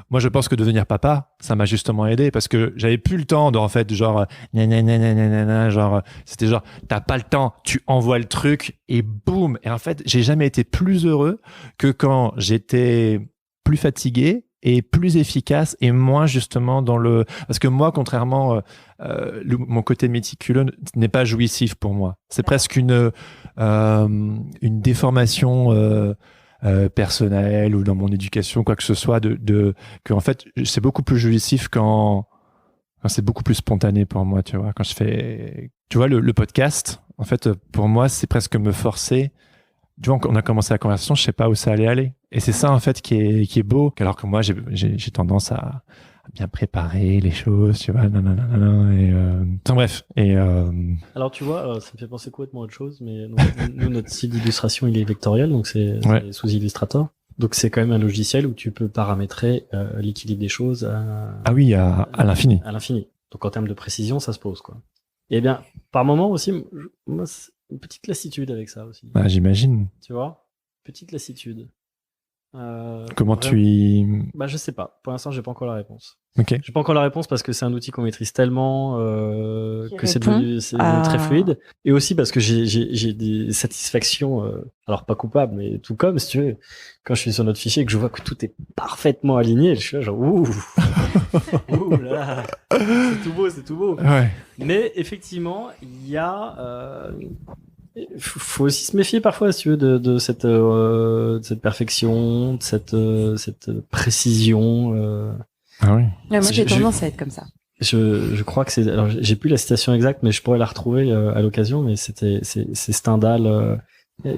Moi, je pense que devenir papa, ça m'a justement aidé parce que j'avais plus le temps de, en fait, genre, genre, c'était genre, t'as pas le temps, tu envoies le truc et boum. Et en fait, j'ai jamais été plus heureux que quand j'étais plus fatigué et plus efficace et moins justement dans le... Parce que moi, contrairement, mon côté méticuleux n'est pas jouissif pour moi. C'est presque une déformation personnelle ou dans mon éducation, quoi que ce soit, que en fait, c'est beaucoup plus jouissif quand c'est beaucoup plus spontané pour moi, tu vois. Quand je fais... Tu vois, le podcast, en fait, pour moi, c'est presque me forcer. Tu vois, on a commencé la conversation, je sais pas où ça allait aller. Et c'est ça, en fait, qui est beau. Alors que moi, j'ai tendance à bien préparer les choses, tu vois, enfin, bref. Alors, tu vois, ça me fait penser complètement à autre chose, mais nous, notre style d'illustration, il est vectoriel, donc c'est sous Illustrator. Donc, c'est quand même un logiciel où tu peux paramétrer l'équilibre des choses à l'infini. À l'infini. Donc, en termes de précision, ça se pose, quoi. Et bien, par moment aussi, moi, une petite lassitude avec ça aussi. Bah, j'imagine. Tu vois, petite lassitude. Comment tu y... Bah, je sais pas. Pour l'instant, j'ai pas encore la réponse. Ok. J'ai pas encore la réponse parce que c'est un outil qu'on maîtrise tellement que c'est devenu très fluide. Et aussi parce que j'ai des satisfactions, alors pas coupables, mais tout comme, si tu veux, quand je suis sur notre fichier et que je vois que tout est parfaitement aligné, je suis là genre, ouh là, c'est tout beau. Ouais. Mais effectivement, il y a... faut aussi se méfier parfois, si tu veux, de cette perfection, de cette précision. Ah oui. Ouais, moi, j'ai tendance à être comme ça. Je crois que c'est... Alors, j'ai plus la citation exacte, mais je pourrais la retrouver à l'occasion, mais c'est Stendhal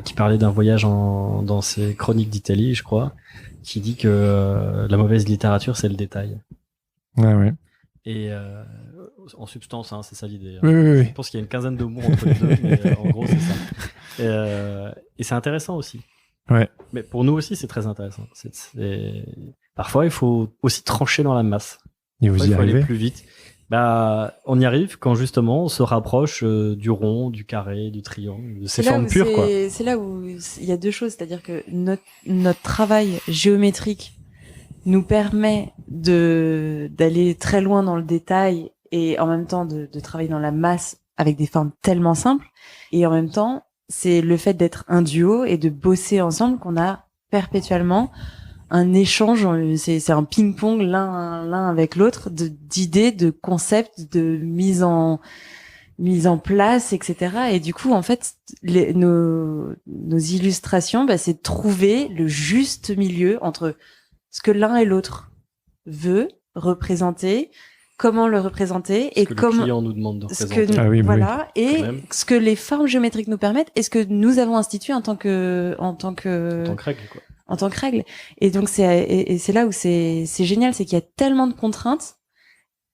qui parlait d'un voyage dans ses chroniques d'Italie, je crois, qui dit que la mauvaise littérature, c'est le détail. Ouais. Et en substance, hein, c'est ça l'idée. Oui. Je pense qu'il y a une quinzaine de mots entre les deux, mais en gros, c'est ça. Et c'est intéressant aussi. Ouais. Mais pour nous aussi, c'est très intéressant. Parfois, il faut aussi trancher dans la masse. Et vous y il faut aller arrivez? plus vite. Bah, on y arrive quand justement on se rapproche du rond, du carré, du triangle, de ces formes pures, quoi. C'est là où il y a deux choses, c'est-à-dire que notre travail géométrique nous permet d'aller très loin dans le détail et en même temps de travailler dans la masse avec des formes tellement simples. Et en même temps, c'est le fait d'être un duo et de bosser ensemble qu'on a perpétuellement un échange, c'est un ping-pong l'un avec l'autre d'idées, de concepts, de mise en place, etc. Et du coup, en fait, nos illustrations, c'est de trouver le juste milieu entre ce que l'un et l'autre veut représenter, comment le représenter, et que comment le client nous demande de représenter. Voilà, et ce que les formes géométriques nous permettent, et ce que nous avons institué en tant que règle, quoi. En tant que règle. Et donc c'est là où c'est génial, c'est qu'il y a tellement de contraintes,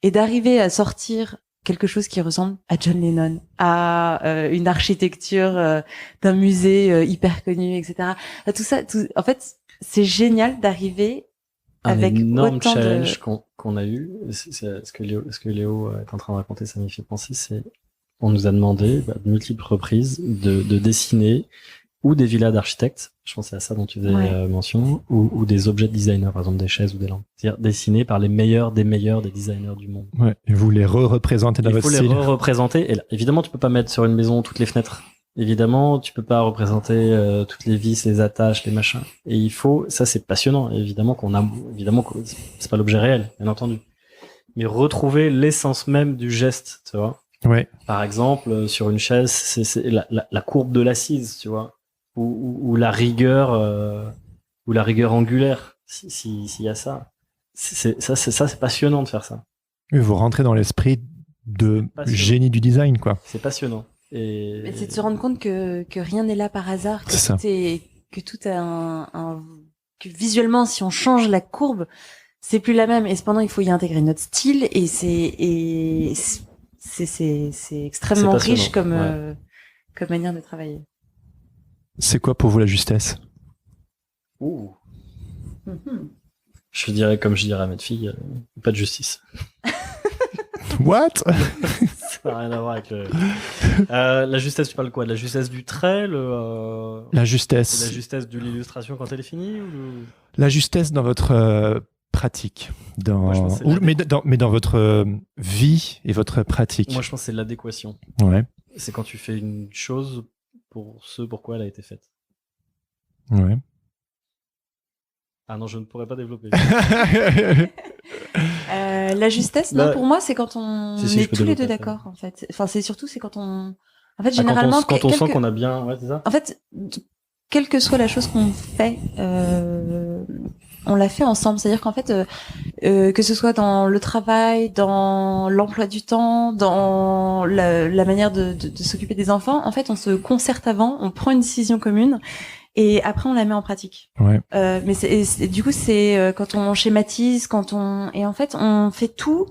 et d'arriver à sortir quelque chose qui ressemble à John Lennon, à une architecture d'un musée hyper connu, etc. Tout ça, en fait, c'est génial d'arriver avec un énorme autant challenge qu'on a eu. Ce que Léo est en train de raconter, ça m'y fait penser. C'est on nous a demandé de multiples reprises de dessiner ou des villas d'architectes. Je pense que c'est à ça dont tu faisais mention, ou des objets de designers, par exemple des chaises ou des lampes. C'est-à-dire dessinés par les meilleurs des designers du monde. Ouais. Et vous les représentez dans votre style. Il faut les représenter. Et là, évidemment, tu peux pas mettre sur une maison toutes les fenêtres. Évidemment, tu peux pas représenter toutes les vis, les attaches, les machins. Et il faut, ça c'est passionnant. Évidemment que c'est pas l'objet réel, bien entendu. Mais retrouver l'essence même du geste, tu vois. Ouais. Par exemple, sur une chaise, c'est la courbe de l'assise, tu vois. Ou la rigueur angulaire, s'il y a ça. C'est passionnant de faire ça. Et vous rentrez dans l'esprit de génie du design, quoi. C'est passionnant. Mais c'est de se rendre compte que rien n'est là par hasard, que tout a que visuellement, si on change la courbe, c'est plus la même. Et cependant, il faut y intégrer notre style, et c'est extrêmement riche comme manière de travailler. C'est quoi pour vous la justesse? Je dirais, comme je dirais à ma fille, pas de justice. What? Ça n'a rien à voir avec la justesse, tu parles quoi? De la justesse du trait, La justesse. La justesse de l'illustration quand elle est finie, ou La justesse dans votre pratique, mais dans votre vie et votre pratique. Moi, je pense que c'est l'adéquation. Ouais. C'est quand tu fais une chose pour ce pourquoi elle a été faite. Ouais. Ah non, je ne pourrais pas développer. La justesse, non, pour moi, c'est quand on est tous les deux d'accord, en fait. Enfin, c'est quand on... En fait, généralement... Quand on sent qu'on a bien... Ouais, c'est ça. En fait, quelle que soit la chose qu'on fait, on l'a fait ensemble. C'est-à-dire qu'en fait, que ce soit dans le travail, dans l'emploi du temps, dans la manière de s'occuper des enfants, en fait, on se concerte avant, on prend une décision commune, et après on la met en pratique. Ouais. Mais du coup, c'est quand on schématise, et en fait, on fait tout.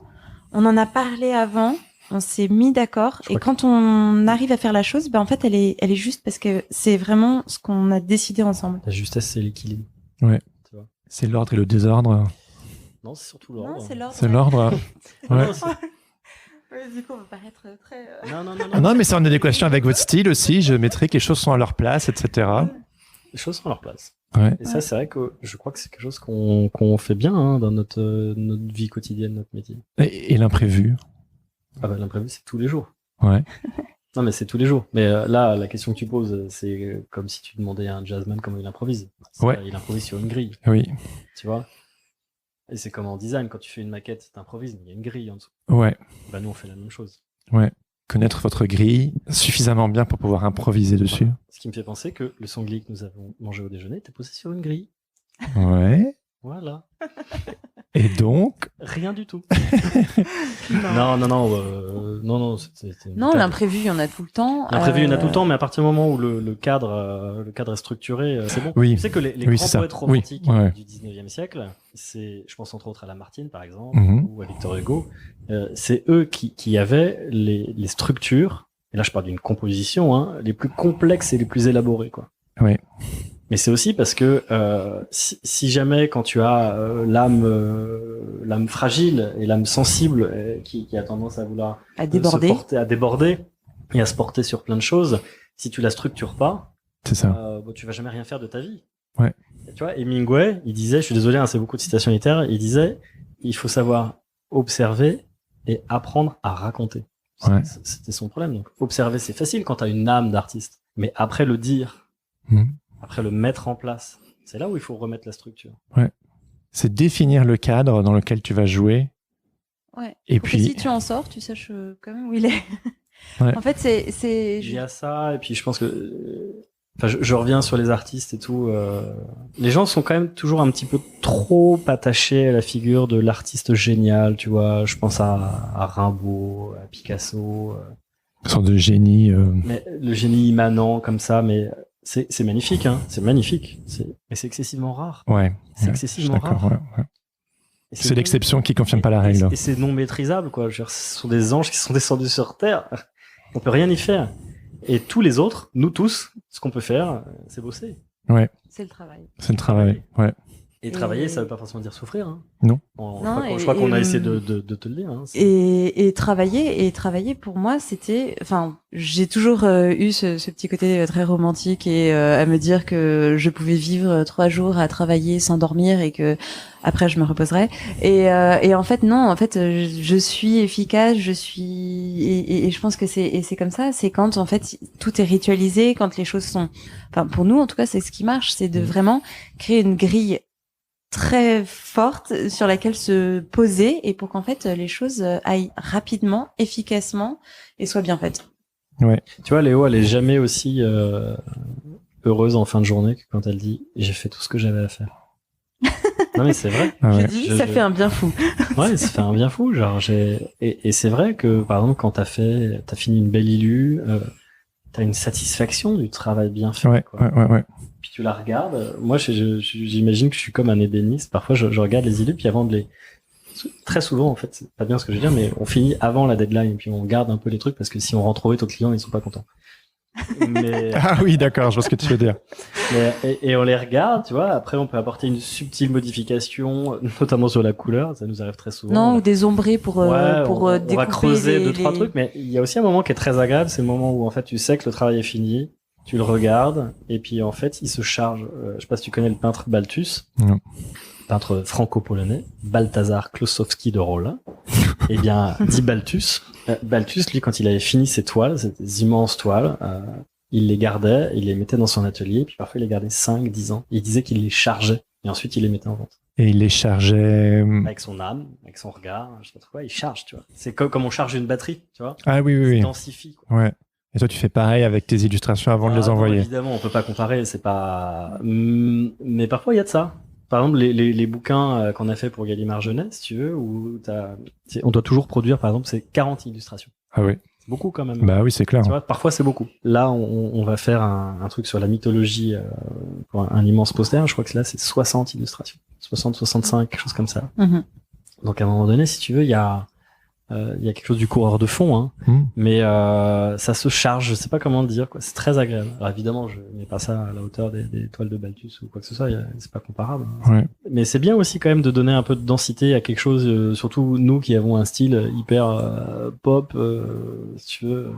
On en a parlé avant, on s'est mis d'accord, et quand on arrive à faire la chose, en fait, elle est juste, parce que c'est vraiment ce qu'on a décidé ensemble. La justesse, c'est l'équilibre. Ouais. Tu vois. C'est l'ordre et le désordre. Non, c'est surtout l'ordre. Non, c'est l'ordre. C'est l'ordre. Ouais. Du coup, on va paraître très... Non, mais c'est en adéquation avec votre style aussi, géométrique, les choses sont à leur place, etc. Les choses sont à leur place. Ouais. Et ça, c'est vrai que je crois que c'est quelque chose qu'on fait bien dans notre vie quotidienne, notre métier. Et l'imprévu. Ah bah, l'imprévu, c'est tous les jours. Ouais. Non, mais c'est tous les jours. Mais là, la question que tu poses, c'est comme si tu demandais à un jazzman comment il improvise. Ouais. Il improvise sur une grille. Oui. Tu vois? Et c'est comme en design, quand tu fais une maquette, t'improvises, mais il y a une grille en dessous. Ouais. Bah, nous, on fait la même chose. Ouais. Connaître votre grille suffisamment bien pour pouvoir improviser dessus. Voilà. Ce qui me fait penser que le sanglier que nous avons mangé au déjeuner était posé sur une grille. Ouais. Voilà. Et donc rien du tout. Non, l'imprévu, il y en a tout le temps. L'imprévu, il y en a tout le temps, mais à partir du moment où le cadre est structuré, c'est bon. Oui. Tu sais que les grands poètes romantiques du 19e siècle, je pense entre autres à Lamartine, par exemple, ou à Victor Hugo, c'est eux qui avaient les structures, et là je parle d'une composition, les plus complexes et les plus élaborées, quoi. Oui. Mais c'est aussi parce que si jamais quand tu as l'âme fragile et l'âme sensible qui a tendance à vouloir à déborder et à se porter sur plein de choses, si tu la structures pas, c'est ça. Tu vas jamais rien faire de ta vie. Ouais. Et tu vois, Hemingway, il disait, je suis désolé, c'est beaucoup de citations littéraires, il disait, il faut savoir observer et apprendre à raconter. Ouais. C'était son problème. Donc observer, c'est facile quand tu as une âme d'artiste, mais après le dire. Après le mettre en place, C'est là où il faut remettre la structure. C'est définir le cadre dans lequel tu vas jouer. Ouais. Et Pour puis, que si tu en sors, tu saches quand même où il est. Ouais. En fait, c'est. Il y a ça, et puis je pense que... Enfin, je reviens sur les artistes et tout. Les gens sont quand même toujours un petit peu trop attachés à la figure de l'artiste génial, tu vois. Je pense à Rimbaud, à Picasso. Une sorte de génie. Mais le génie immanent comme ça, mais c'est magnifique, hein. C'est magnifique. Mais c'est excessivement rare. Ouais. C'est Ouais, excessivement je suis d'accord, rare. ouais. Et C'est l'exception qui confirme pas la règle. Et c'est non maîtrisable, quoi. Je veux dire, ce sont des anges qui sont descendus sur Terre. On peut rien y faire. Et tous les autres, nous tous, ce qu'on peut faire, c'est bosser. C'est le travail. C'est le travail. Ouais. Et travailler, ça veut pas forcément dire souffrir. Hein. Non. Je crois qu'on a essayé de te le dire. Hein. Et travailler pour moi, c'était, enfin, j'ai toujours eu ce petit côté très romantique et à me dire que je pouvais vivre 3 jours à travailler sans dormir et que après je me reposerais. Et en fait non, en fait je suis efficace, et je pense que c'est comme ça. C'est quand en fait tout est ritualisé, quand les choses sont, enfin pour nous en tout cas c'est ce qui marche, c'est de vraiment créer une grille très forte sur laquelle se poser et pour qu'en fait les choses aillent rapidement, efficacement et soient bien faites. Ouais. Tu vois, Léo, elle est jamais aussi heureuse en fin de journée que quand elle dit j'ai fait tout ce que j'avais à faire. Non mais c'est vrai. Ah ouais. Je dis ça fait un bien fou. Ouais, ça fait un bien fou. Genre et c'est vrai que par exemple quand t'as fini une belle illu, t'as une satisfaction du travail bien fait. Ouais, Quoi. ouais. Puis tu la regardes. Moi, j'imagine que je suis comme un ébéniste. Parfois, je regarde les illus, puis avant de les... Très souvent, en fait, c'est pas bien ce que je veux dire, mais on finit avant la deadline, puis on garde un peu les trucs, parce que si on rend trop vite aux clients, ils sont pas contents. Mais... Ah oui, d'accord, je vois ce que tu veux dire. Et on les regarde, tu vois. Après, on peut apporter une subtile modification, notamment sur la couleur. Ça nous arrive très souvent. Non, ou des ombrés pour on découper va creuser deux, trois trucs, mais il y a aussi un moment qui est très agréable, c'est le moment où, en fait, tu sais que le travail est fini. Tu le regardes, et puis en fait, il se charge. Je sais pas si tu connais le peintre Balthus. Non. Peintre franco-polonais, Balthazar Klosowski de Rolla. Eh bien, dit Balthus. Balthus, lui, quand il avait fini ses toiles, ces immenses toiles, il les gardait, il les mettait dans son atelier, puis parfois il les gardait 5, 10 ans. Il disait qu'il les chargeait, et ensuite il les mettait en vente. Et il les chargeait... Avec son âme, avec son regard, je sais pas trop quoi, il charge, tu vois. C'est comme on charge une batterie, tu vois. Ah oui, Ça oui. densifie, quoi. Ouais. Et toi, tu fais pareil avec tes illustrations avant de les envoyer. Non, évidemment, on peut pas comparer, c'est pas... Mais parfois, il y a de ça. Par exemple, les bouquins qu'on a fait pour Gallimard Jeunesse, si tu veux, où on doit toujours produire, par exemple, c'est 40 illustrations. Ah oui. C'est beaucoup quand même. Bah oui, c'est clair. Tu vois, parfois c'est beaucoup. Là, on va faire un truc sur la mythologie, pour un immense poster. Je crois que là, c'est 60 illustrations. 60, 65, quelque chose comme ça. Mm-hmm. Donc à un moment donné, si tu veux, il y a quelque chose du coureur de fond, hein. Mais ça se charge, je sais pas comment le dire, quoi. C'est très agréable. Alors évidemment, je mets pas ça à la hauteur des toiles de Balthus ou quoi que ce soit, c'est pas comparable. Hein. Ouais. Mais c'est bien aussi quand même de donner un peu de densité à quelque chose, surtout nous qui avons un style hyper pop, si tu veux.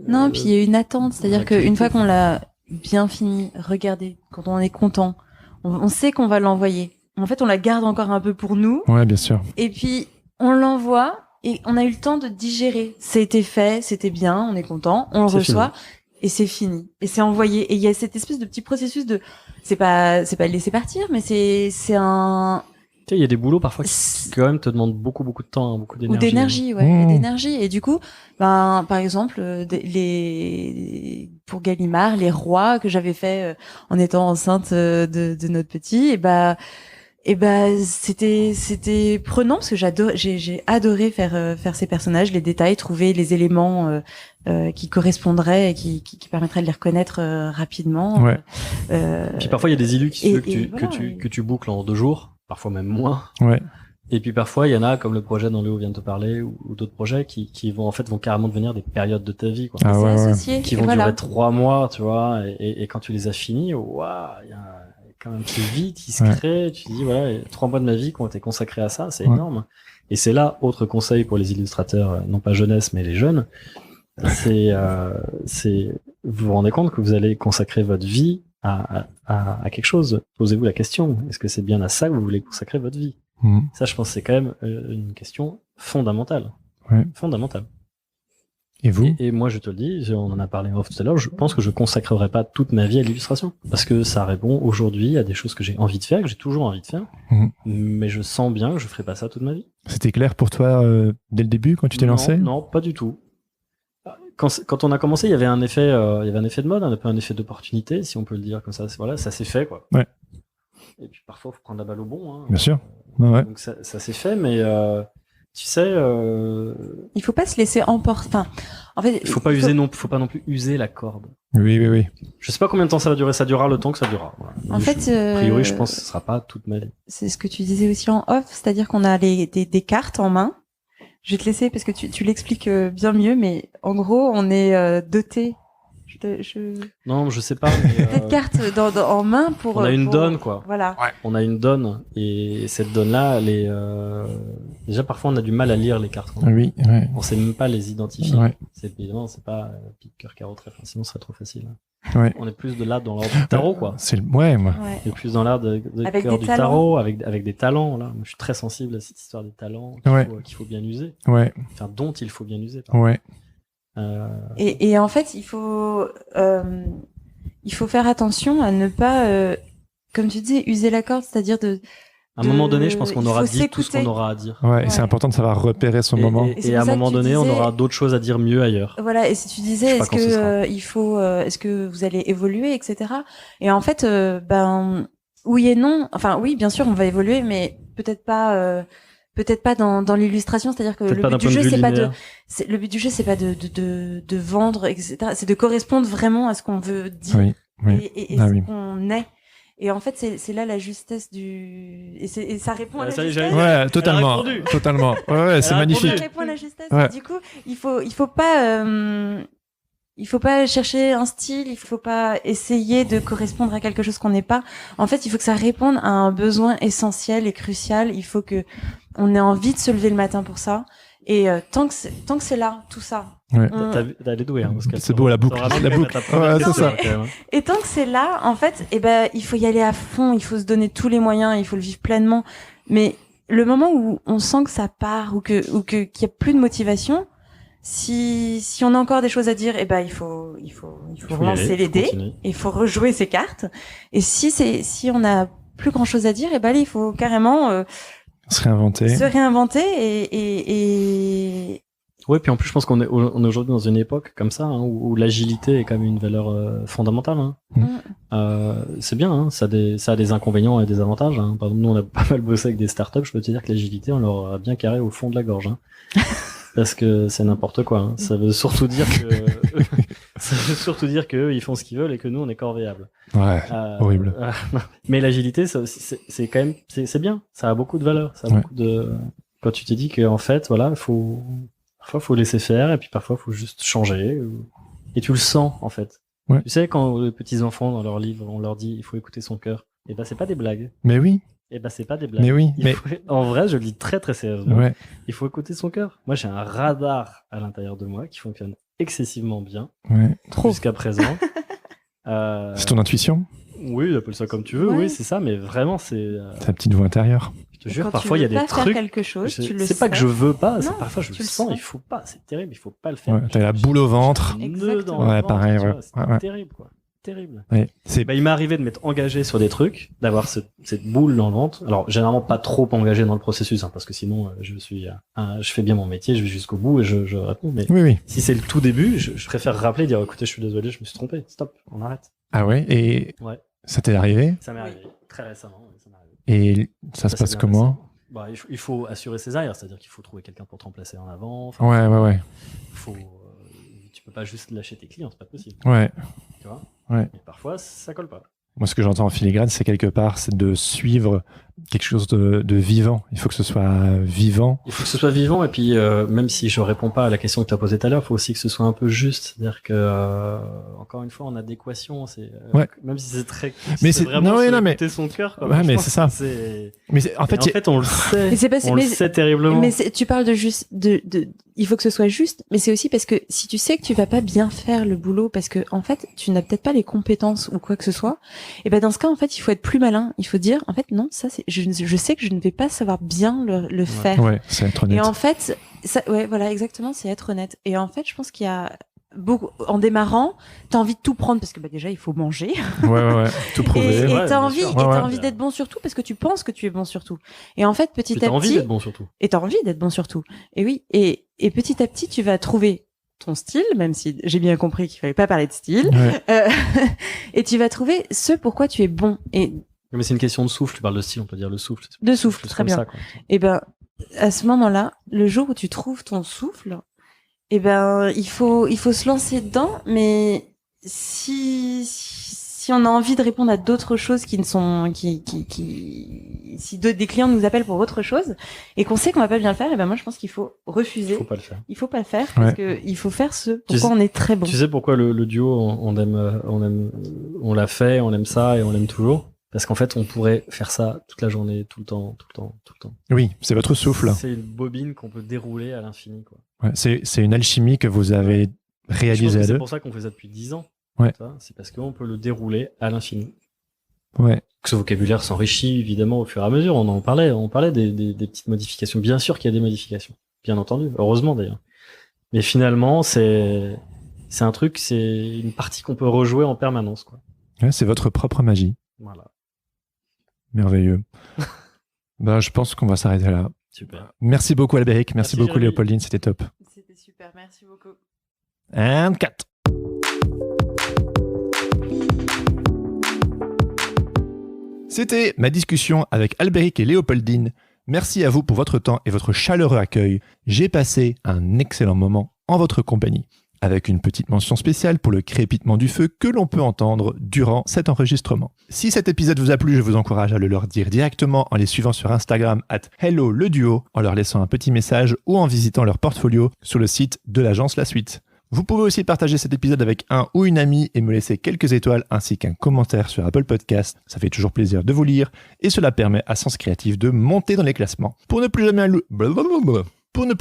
Non, puis il y a une attente, c'est-à-dire qu'une fois qu'on l'a bien fini, regardé, quand on est content, on sait qu'on va l'envoyer. En fait, on la garde encore un peu pour nous. Ouais, bien sûr. Et puis, on l'envoie et on a eu le temps de digérer. C'était fait, c'était bien, on est content, on le reçoit et c'est fini. Et c'est envoyé. Et il y a cette espèce de petit processus de, c'est pas le laisser partir, mais c'est un... Tu sais, il y a des boulots parfois qui quand même te demandent beaucoup de temps, beaucoup d'énergie. Ou d'énergie, ouais, Mmh. d'énergie. Et du coup, par exemple, pour Gallimard, les rois que j'avais fait en étant enceinte de notre petit, et c'était prenant parce que j'ai adoré faire ces personnages, les détails, trouver les éléments qui correspondraient et qui permettraient de les reconnaître rapidement. Ouais. Puis parfois il y a des illus voilà, que tu boucles en 2 jours, parfois même moins. Ouais. Et puis parfois il y en a comme le projet dont Léo vient de te parler ou d'autres projets qui vont carrément devenir des périodes de ta vie, quoi. Ah ouais, ouais. Associé, Qui vont voilà. durer 3 mois, tu vois, et quand tu les as finis, waouh, il y a quand même plus vite, il se crée, tu te dis voilà, 3 mois de ma vie qui ont été consacrés à ça, c'est énorme. Et c'est là, autre conseil pour les illustrateurs, non pas jeunesse, mais les jeunes, c'est vous vous rendez compte que vous allez consacrer votre vie à quelque chose. Posez-vous la question, est-ce que c'est bien à ça que vous voulez consacrer votre vie? Ça, je pense que c'est quand même une question fondamentale. Ouais. Fondamentale. Et vous? Et moi, je te le dis, on en a parlé en off tout à l'heure, je pense que je consacrerai pas toute ma vie à l'illustration. Parce que ça répond aujourd'hui à des choses que j'ai envie de faire, que j'ai toujours envie de faire. Mais je sens bien que je ferai pas ça toute ma vie. C'était clair pour toi dès le début quand tu t'es lancé? Non, pas du tout. Quand on a commencé, il y avait un effet de mode, un peu un effet d'opportunité, si on peut le dire comme ça. Voilà, ça s'est fait, quoi. Ouais. Et puis parfois, faut prendre la balle au bon. Hein. Bien sûr. Ouais. Donc ça s'est fait, mais tu sais, il faut pas se laisser emporter. Enfin, en fait, faut pas non plus user la corde. Oui. Je sais pas combien de temps ça va durer. Ça durera le temps que ça durera. Voilà. En fait, a priori, je pense que ce sera pas toute ma vie. C'est ce que tu disais aussi en off, c'est-à-dire qu'on a des cartes en main. Je vais te laisser parce que tu l'expliques bien mieux, mais en gros, on est doté. Non, je sais pas. Mais, cette carte en main pour. On a une donne, quoi. Voilà. Ouais. On a une donne, et cette donne-là, elle est. Déjà, parfois, on a du mal à lire les cartes. Oui. Ouais. On sait même pas les identifier. Ouais. Évidemment, c'est pas pique, cœur, carreau, trèfle. Sinon, ce serait trop facile. Ouais. On est plus de là dans l'ordre du tarot, quoi. Ouais, moi. On est plus dans l'ordre avec cœur des du talents. tarot, avec des talents. Là, moi, je suis très sensible à cette histoire des talents qu'il faut bien user. Ouais. Enfin, dont il faut bien user. Ouais. Et en fait, il faut faire attention à ne pas, comme tu dis, user la corde, c'est-à-dire à un moment donné, je pense qu'on aura dit s'écouter. tout ce qu'on aura à dire. Ouais, et c'est important de savoir repérer son moment. Et à un moment donné, on aura d'autres choses à dire mieux ailleurs. Voilà, et si tu disais, est-ce que vous allez évoluer, etc. Et en fait, oui et non. Enfin, oui, bien sûr, on va évoluer, mais peut-être pas dans l'illustration. C'est-à-dire que le but du jeu, c'est pas de vendre, etc. C'est de correspondre vraiment à ce qu'on veut dire et ce qu'on est. Et en fait, c'est là la justesse et ça répond à la justesse. Ouais, totalement. Ouais, c'est magnifique. Ça répond à la justesse. Ouais. Du coup, il faut pas chercher un style, il faut pas essayer de correspondre à quelque chose qu'on n'est pas. En fait, il faut que ça réponde à un besoin essentiel et crucial. Il faut que on ait envie de se lever le matin pour ça. Et tant que c'est là, tout ça. Ouais. T'as les doués, hein, parce que c'est beau la boucle. Ouais, c'est ça. Et tant que c'est là, en fait, il faut y aller à fond, il faut se donner tous les moyens, il faut le vivre pleinement. Mais le moment où on sent que ça part ou qu'il y a plus de motivation, si on a encore des choses à dire, il faut relancer les dés, il faut rejouer ses cartes. Et si on a plus grand chose à dire, là, il faut carrément se réinventer et ouais, puis en plus je pense qu'on est aujourd'hui dans une époque comme ça, hein, où l'agilité est quand même une valeur fondamentale, hein. C'est bien, hein, ça a des inconvénients et des avantages, hein. Par exemple, nous on a pas mal bossé avec des startups, je peux te dire que l'agilité on leur a bien carré au fond de la gorge, hein. Parce que c'est n'importe quoi, hein. Ça veut surtout dire que ils font ce qu'ils veulent et que nous on est corvéables. Ouais, horrible. Mais l'agilité, c'est quand même, c'est bien. Ça a beaucoup de valeur. Ça a beaucoup de. Quand tu t'es dit qu'en fait, voilà, parfois faut laisser faire et puis parfois faut juste changer. Et tu le sens en fait. Ouais. Tu sais quand les petits enfants dans leurs livres, on leur dit il faut écouter son cœur. Et c'est pas des blagues. Mais oui. C'est pas des blagues. Mais oui. En vrai, je le dis très très sérieusement. Ouais. Il faut écouter son cœur. Moi, j'ai un radar à l'intérieur de moi qui fonctionne excessivement bien. Ouais. Jusqu'à présent. C'est ton intuition? Oui, appelle ça comme tu veux. Oui, c'est ça. Mais vraiment, c'est ta petite voix intérieure. Je te jure, parfois il y a des trucs. Quelque chose, c'est pas que je veux pas. C'est parfois je le sens. Il faut pas. C'est terrible. Il faut pas le faire. Ouais, t'as la boule au ventre. Ouais, pareil. C'est terrible, quoi. Terrible. Ouais, il m'est arrivé de m'être engagé sur des trucs, d'avoir cette boule dans le ventre. Alors généralement pas trop engagé dans le processus, hein, parce que sinon je fais bien mon métier, je vais jusqu'au bout et je réponds. Mais si c'est le tout début, je préfère rappeler, dire écoutez, je suis désolé, je me suis trompé, stop, on arrête. Ah ouais, et ça t'est arrivé? Ça m'est arrivé très récemment. Ça m'est arrivé. Et ça se passe comment? Il faut assurer ses arrières, c'est-à-dire qu'il faut trouver quelqu'un pour te remplacer en avant. Ouais. Tu peux pas juste lâcher tes clients, c'est pas possible. Ouais. Tu vois? Ouais. Et parfois, ça colle pas. Moi, ce que j'entends en filigrane, c'est quelque part, c'est de suivre quelque chose de vivant. Il faut que ce soit vivant. Il faut que ce soit vivant, et puis même si je réponds pas à la question que tu as posée tout à l'heure, il faut aussi que ce soit un peu juste. C'est-à-dire que, encore une fois, en adéquation, même si c'est très... Mais c'est vraiment écouter son cœur. Ouais, mais c'est ça. Mais en fait, on le sait. On le sait terriblement. Mais tu parles de juste... il faut que ce soit juste, mais c'est aussi parce que si tu sais que tu vas pas bien faire le boulot, parce que en fait, tu n'as peut-être pas les compétences ou quoi que ce soit, et dans ce cas, en fait, il faut être plus malin. Il faut dire, en fait, non, ça, je sais que je ne vais pas savoir bien le faire. Ouais, c'est être honnête. Et en fait, Ça, ouais, voilà, exactement, c'est être honnête. Et en fait, je pense qu'il y a beaucoup, en démarrant, t'as envie de tout prendre parce que déjà il faut manger. Ouais. Tout prouver. Et Ouais, t'as bien envie, sûr. et t'as Ouais. envie d'être bon sur tout parce que tu penses que tu es bon sur tout. Et en fait, petit Puis t'as à envie petit, d'être bon surtout. et t'as envie d'être bon sur tout. Et oui, et petit à petit, tu vas trouver ton style, même si j'ai bien compris qu'il fallait pas parler de style. Ouais. Et tu vas trouver ce pourquoi tu es bon. Et Mais c'est une question de souffle. Tu parles de style, on peut dire le souffle. de souffle, Plus très comme bien. ça, quoi. Et ben, à ce moment-là, le jour où tu trouves ton souffle, eh ben, il faut se lancer dedans, mais si on a envie de répondre à d'autres choses qui ne sont, si des clients nous appellent pour autre chose et qu'on sait qu'on va pas bien le faire, eh ben, moi, je pense qu'il faut refuser. Faut pas le faire. Il faut pas le faire parce que il faut faire ce pourquoi sais- on est très bon. Tu sais pourquoi le duo, on l'a fait, on aime ça et on l'aime toujours? Parce qu'en fait, on pourrait faire ça toute la journée, tout le temps. Oui, c'est votre souffle. C'est une bobine qu'on peut dérouler à l'infini, quoi. Ouais, c'est une alchimie que vous avez Je pense réalisée que à c'est deux. pour ça qu'on fait ça depuis 10 ans. Ouais. Ça, c'est parce qu'on peut le dérouler à l'infini. Ouais. Que ce vocabulaire s'enrichit évidemment au fur et à mesure. On parlait des petites modifications. Bien sûr qu'il y a des modifications, bien entendu, heureusement d'ailleurs. Mais finalement, c'est un truc, c'est une partie qu'on peut rejouer en permanence, quoi. Ouais, c'est votre propre magie. Voilà, Merveilleux. Je pense qu'on va s'arrêter là. super. Merci beaucoup Albéric, merci beaucoup Jérémy. Léopoldine, c'était top. C'était super, merci beaucoup. And cut. C'était ma discussion avec Albéric et Léopoldine. Merci à vous pour votre temps et votre chaleureux accueil. J'ai passé un excellent moment en votre compagnie, avec une petite mention spéciale pour le crépitement du feu que l'on peut entendre durant cet enregistrement. Si cet épisode vous a plu, je vous encourage à le leur dire directement en les suivant sur Instagram @helloleduo, en leur laissant un petit message ou en visitant leur portfolio sur le site de l'agence La Suite. Vous pouvez aussi partager cet épisode avec un ou une amie et me laisser quelques étoiles ainsi qu'un commentaire sur Apple Podcast. Ça fait toujours plaisir de vous lire et cela permet à Sens Créatif de monter dans les classements. Pour ne plus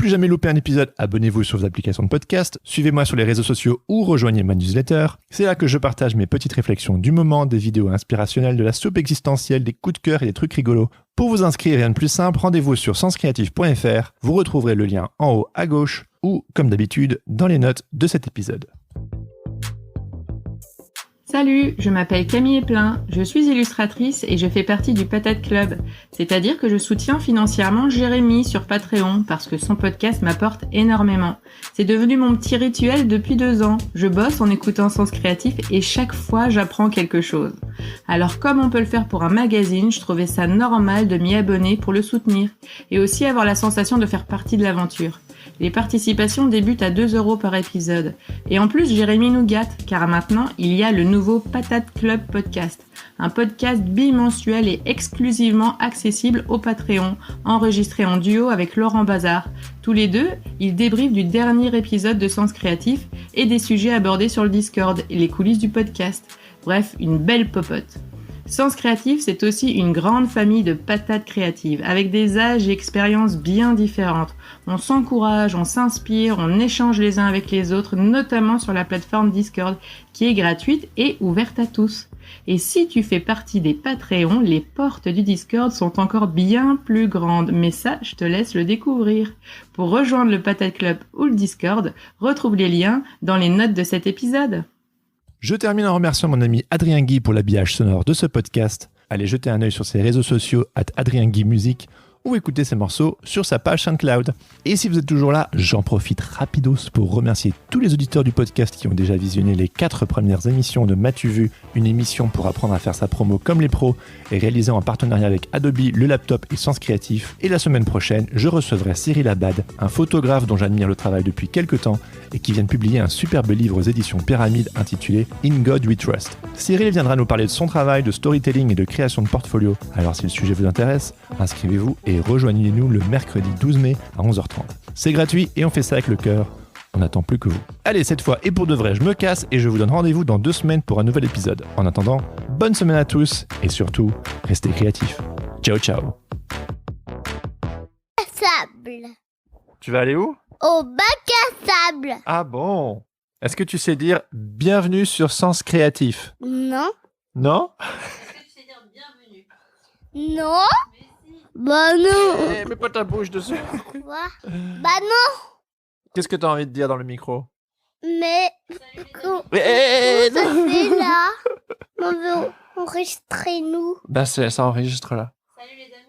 jamais louper un épisode, abonnez-vous sur vos applications de podcast, suivez-moi sur les réseaux sociaux ou rejoignez ma newsletter. C'est là que je partage mes petites réflexions du moment, des vidéos inspirationnelles, de la soupe existentielle, des coups de cœur et des trucs rigolos. Pour vous inscrire, rien de plus simple, rendez-vous sur senscreatif.fr. Vous retrouverez le lien en haut à gauche ou, comme d'habitude, dans les notes de cet épisode. Salut, je m'appelle Camille Eplin, je suis illustratrice et je fais partie du Patate Club, c'est-à-dire que je soutiens financièrement Jérémy sur Patreon parce que son podcast m'apporte énormément. C'est devenu mon petit rituel depuis 2 ans. Je bosse en écoutant Sens Créatif et chaque fois j'apprends quelque chose. Alors comme on peut le faire pour un magazine, je trouvais ça normal de m'y abonner pour le soutenir et aussi avoir la sensation de faire partie de l'aventure. Les participations débutent à 2 € par épisode. Et en plus, Jérémy nous gâte, car maintenant, il y a le nouveau Patate Club Podcast. Un podcast bimensuel et exclusivement accessible au Patreon, enregistré en duo avec Laurent Bazar. Tous les deux, ils débriefent du dernier épisode de Sens Créatif et des sujets abordés sur le Discord et les coulisses du podcast. Bref, une belle popote. Sens Créatif, c'est aussi une grande famille de patates créatives, avec des âges et expériences bien différentes. On s'encourage, on s'inspire, on échange les uns avec les autres, notamment sur la plateforme Discord, qui est gratuite et ouverte à tous. Et si tu fais partie des Patreons, les portes du Discord sont encore bien plus grandes, mais ça, je te laisse le découvrir. Pour rejoindre le Patate Club ou le Discord, retrouve les liens dans les notes de cet épisode. Je termine en remerciant mon ami Adrien Guy pour l'habillage sonore de ce podcast. Allez jeter un œil sur ses réseaux sociaux @AdrienGuyMusique ou écouter ses morceaux sur sa page SoundCloud. Et si vous êtes toujours là, j'en profite rapidos pour remercier tous les auditeurs du podcast qui ont déjà visionné les 4 premières émissions de M'as-tu vu, une émission pour apprendre à faire sa promo comme les pros et réalisée en partenariat avec Adobe, le laptop et Sens Créatif. Et la semaine prochaine, je recevrai Cyril Abad, un photographe dont j'admire le travail depuis quelques temps et qui vient de publier un superbe livre aux éditions Pyramide intitulé In God We Trust. Cyril viendra nous parler de son travail, de storytelling et de création de portfolio. Alors si le sujet vous intéresse, inscrivez-vous et rejoignez-nous le mercredi 12 mai à 11h30. C'est gratuit et on fait ça avec le cœur. On n'attend plus que vous. Allez, cette fois et pour de vrai, je me casse et je vous donne rendez-vous dans 2 semaines pour un nouvel épisode. En attendant, bonne semaine à tous et surtout, restez créatifs. Ciao, ciao. Sable. Tu vas aller où? Au bac à sable. Ah bon? Est-ce que tu sais dire bienvenue sur Sens Créatif? Non. Non? Est-ce que tu sais dire bienvenue? Non. Mais si. Bah non. Mets pas ta bouche dessus. Quoi? Bah non. Qu'est-ce que t'as envie de dire dans le micro? Mais comment ça fait là? On veut enregistrer nous. Bah ça enregistre là. Salut les amis.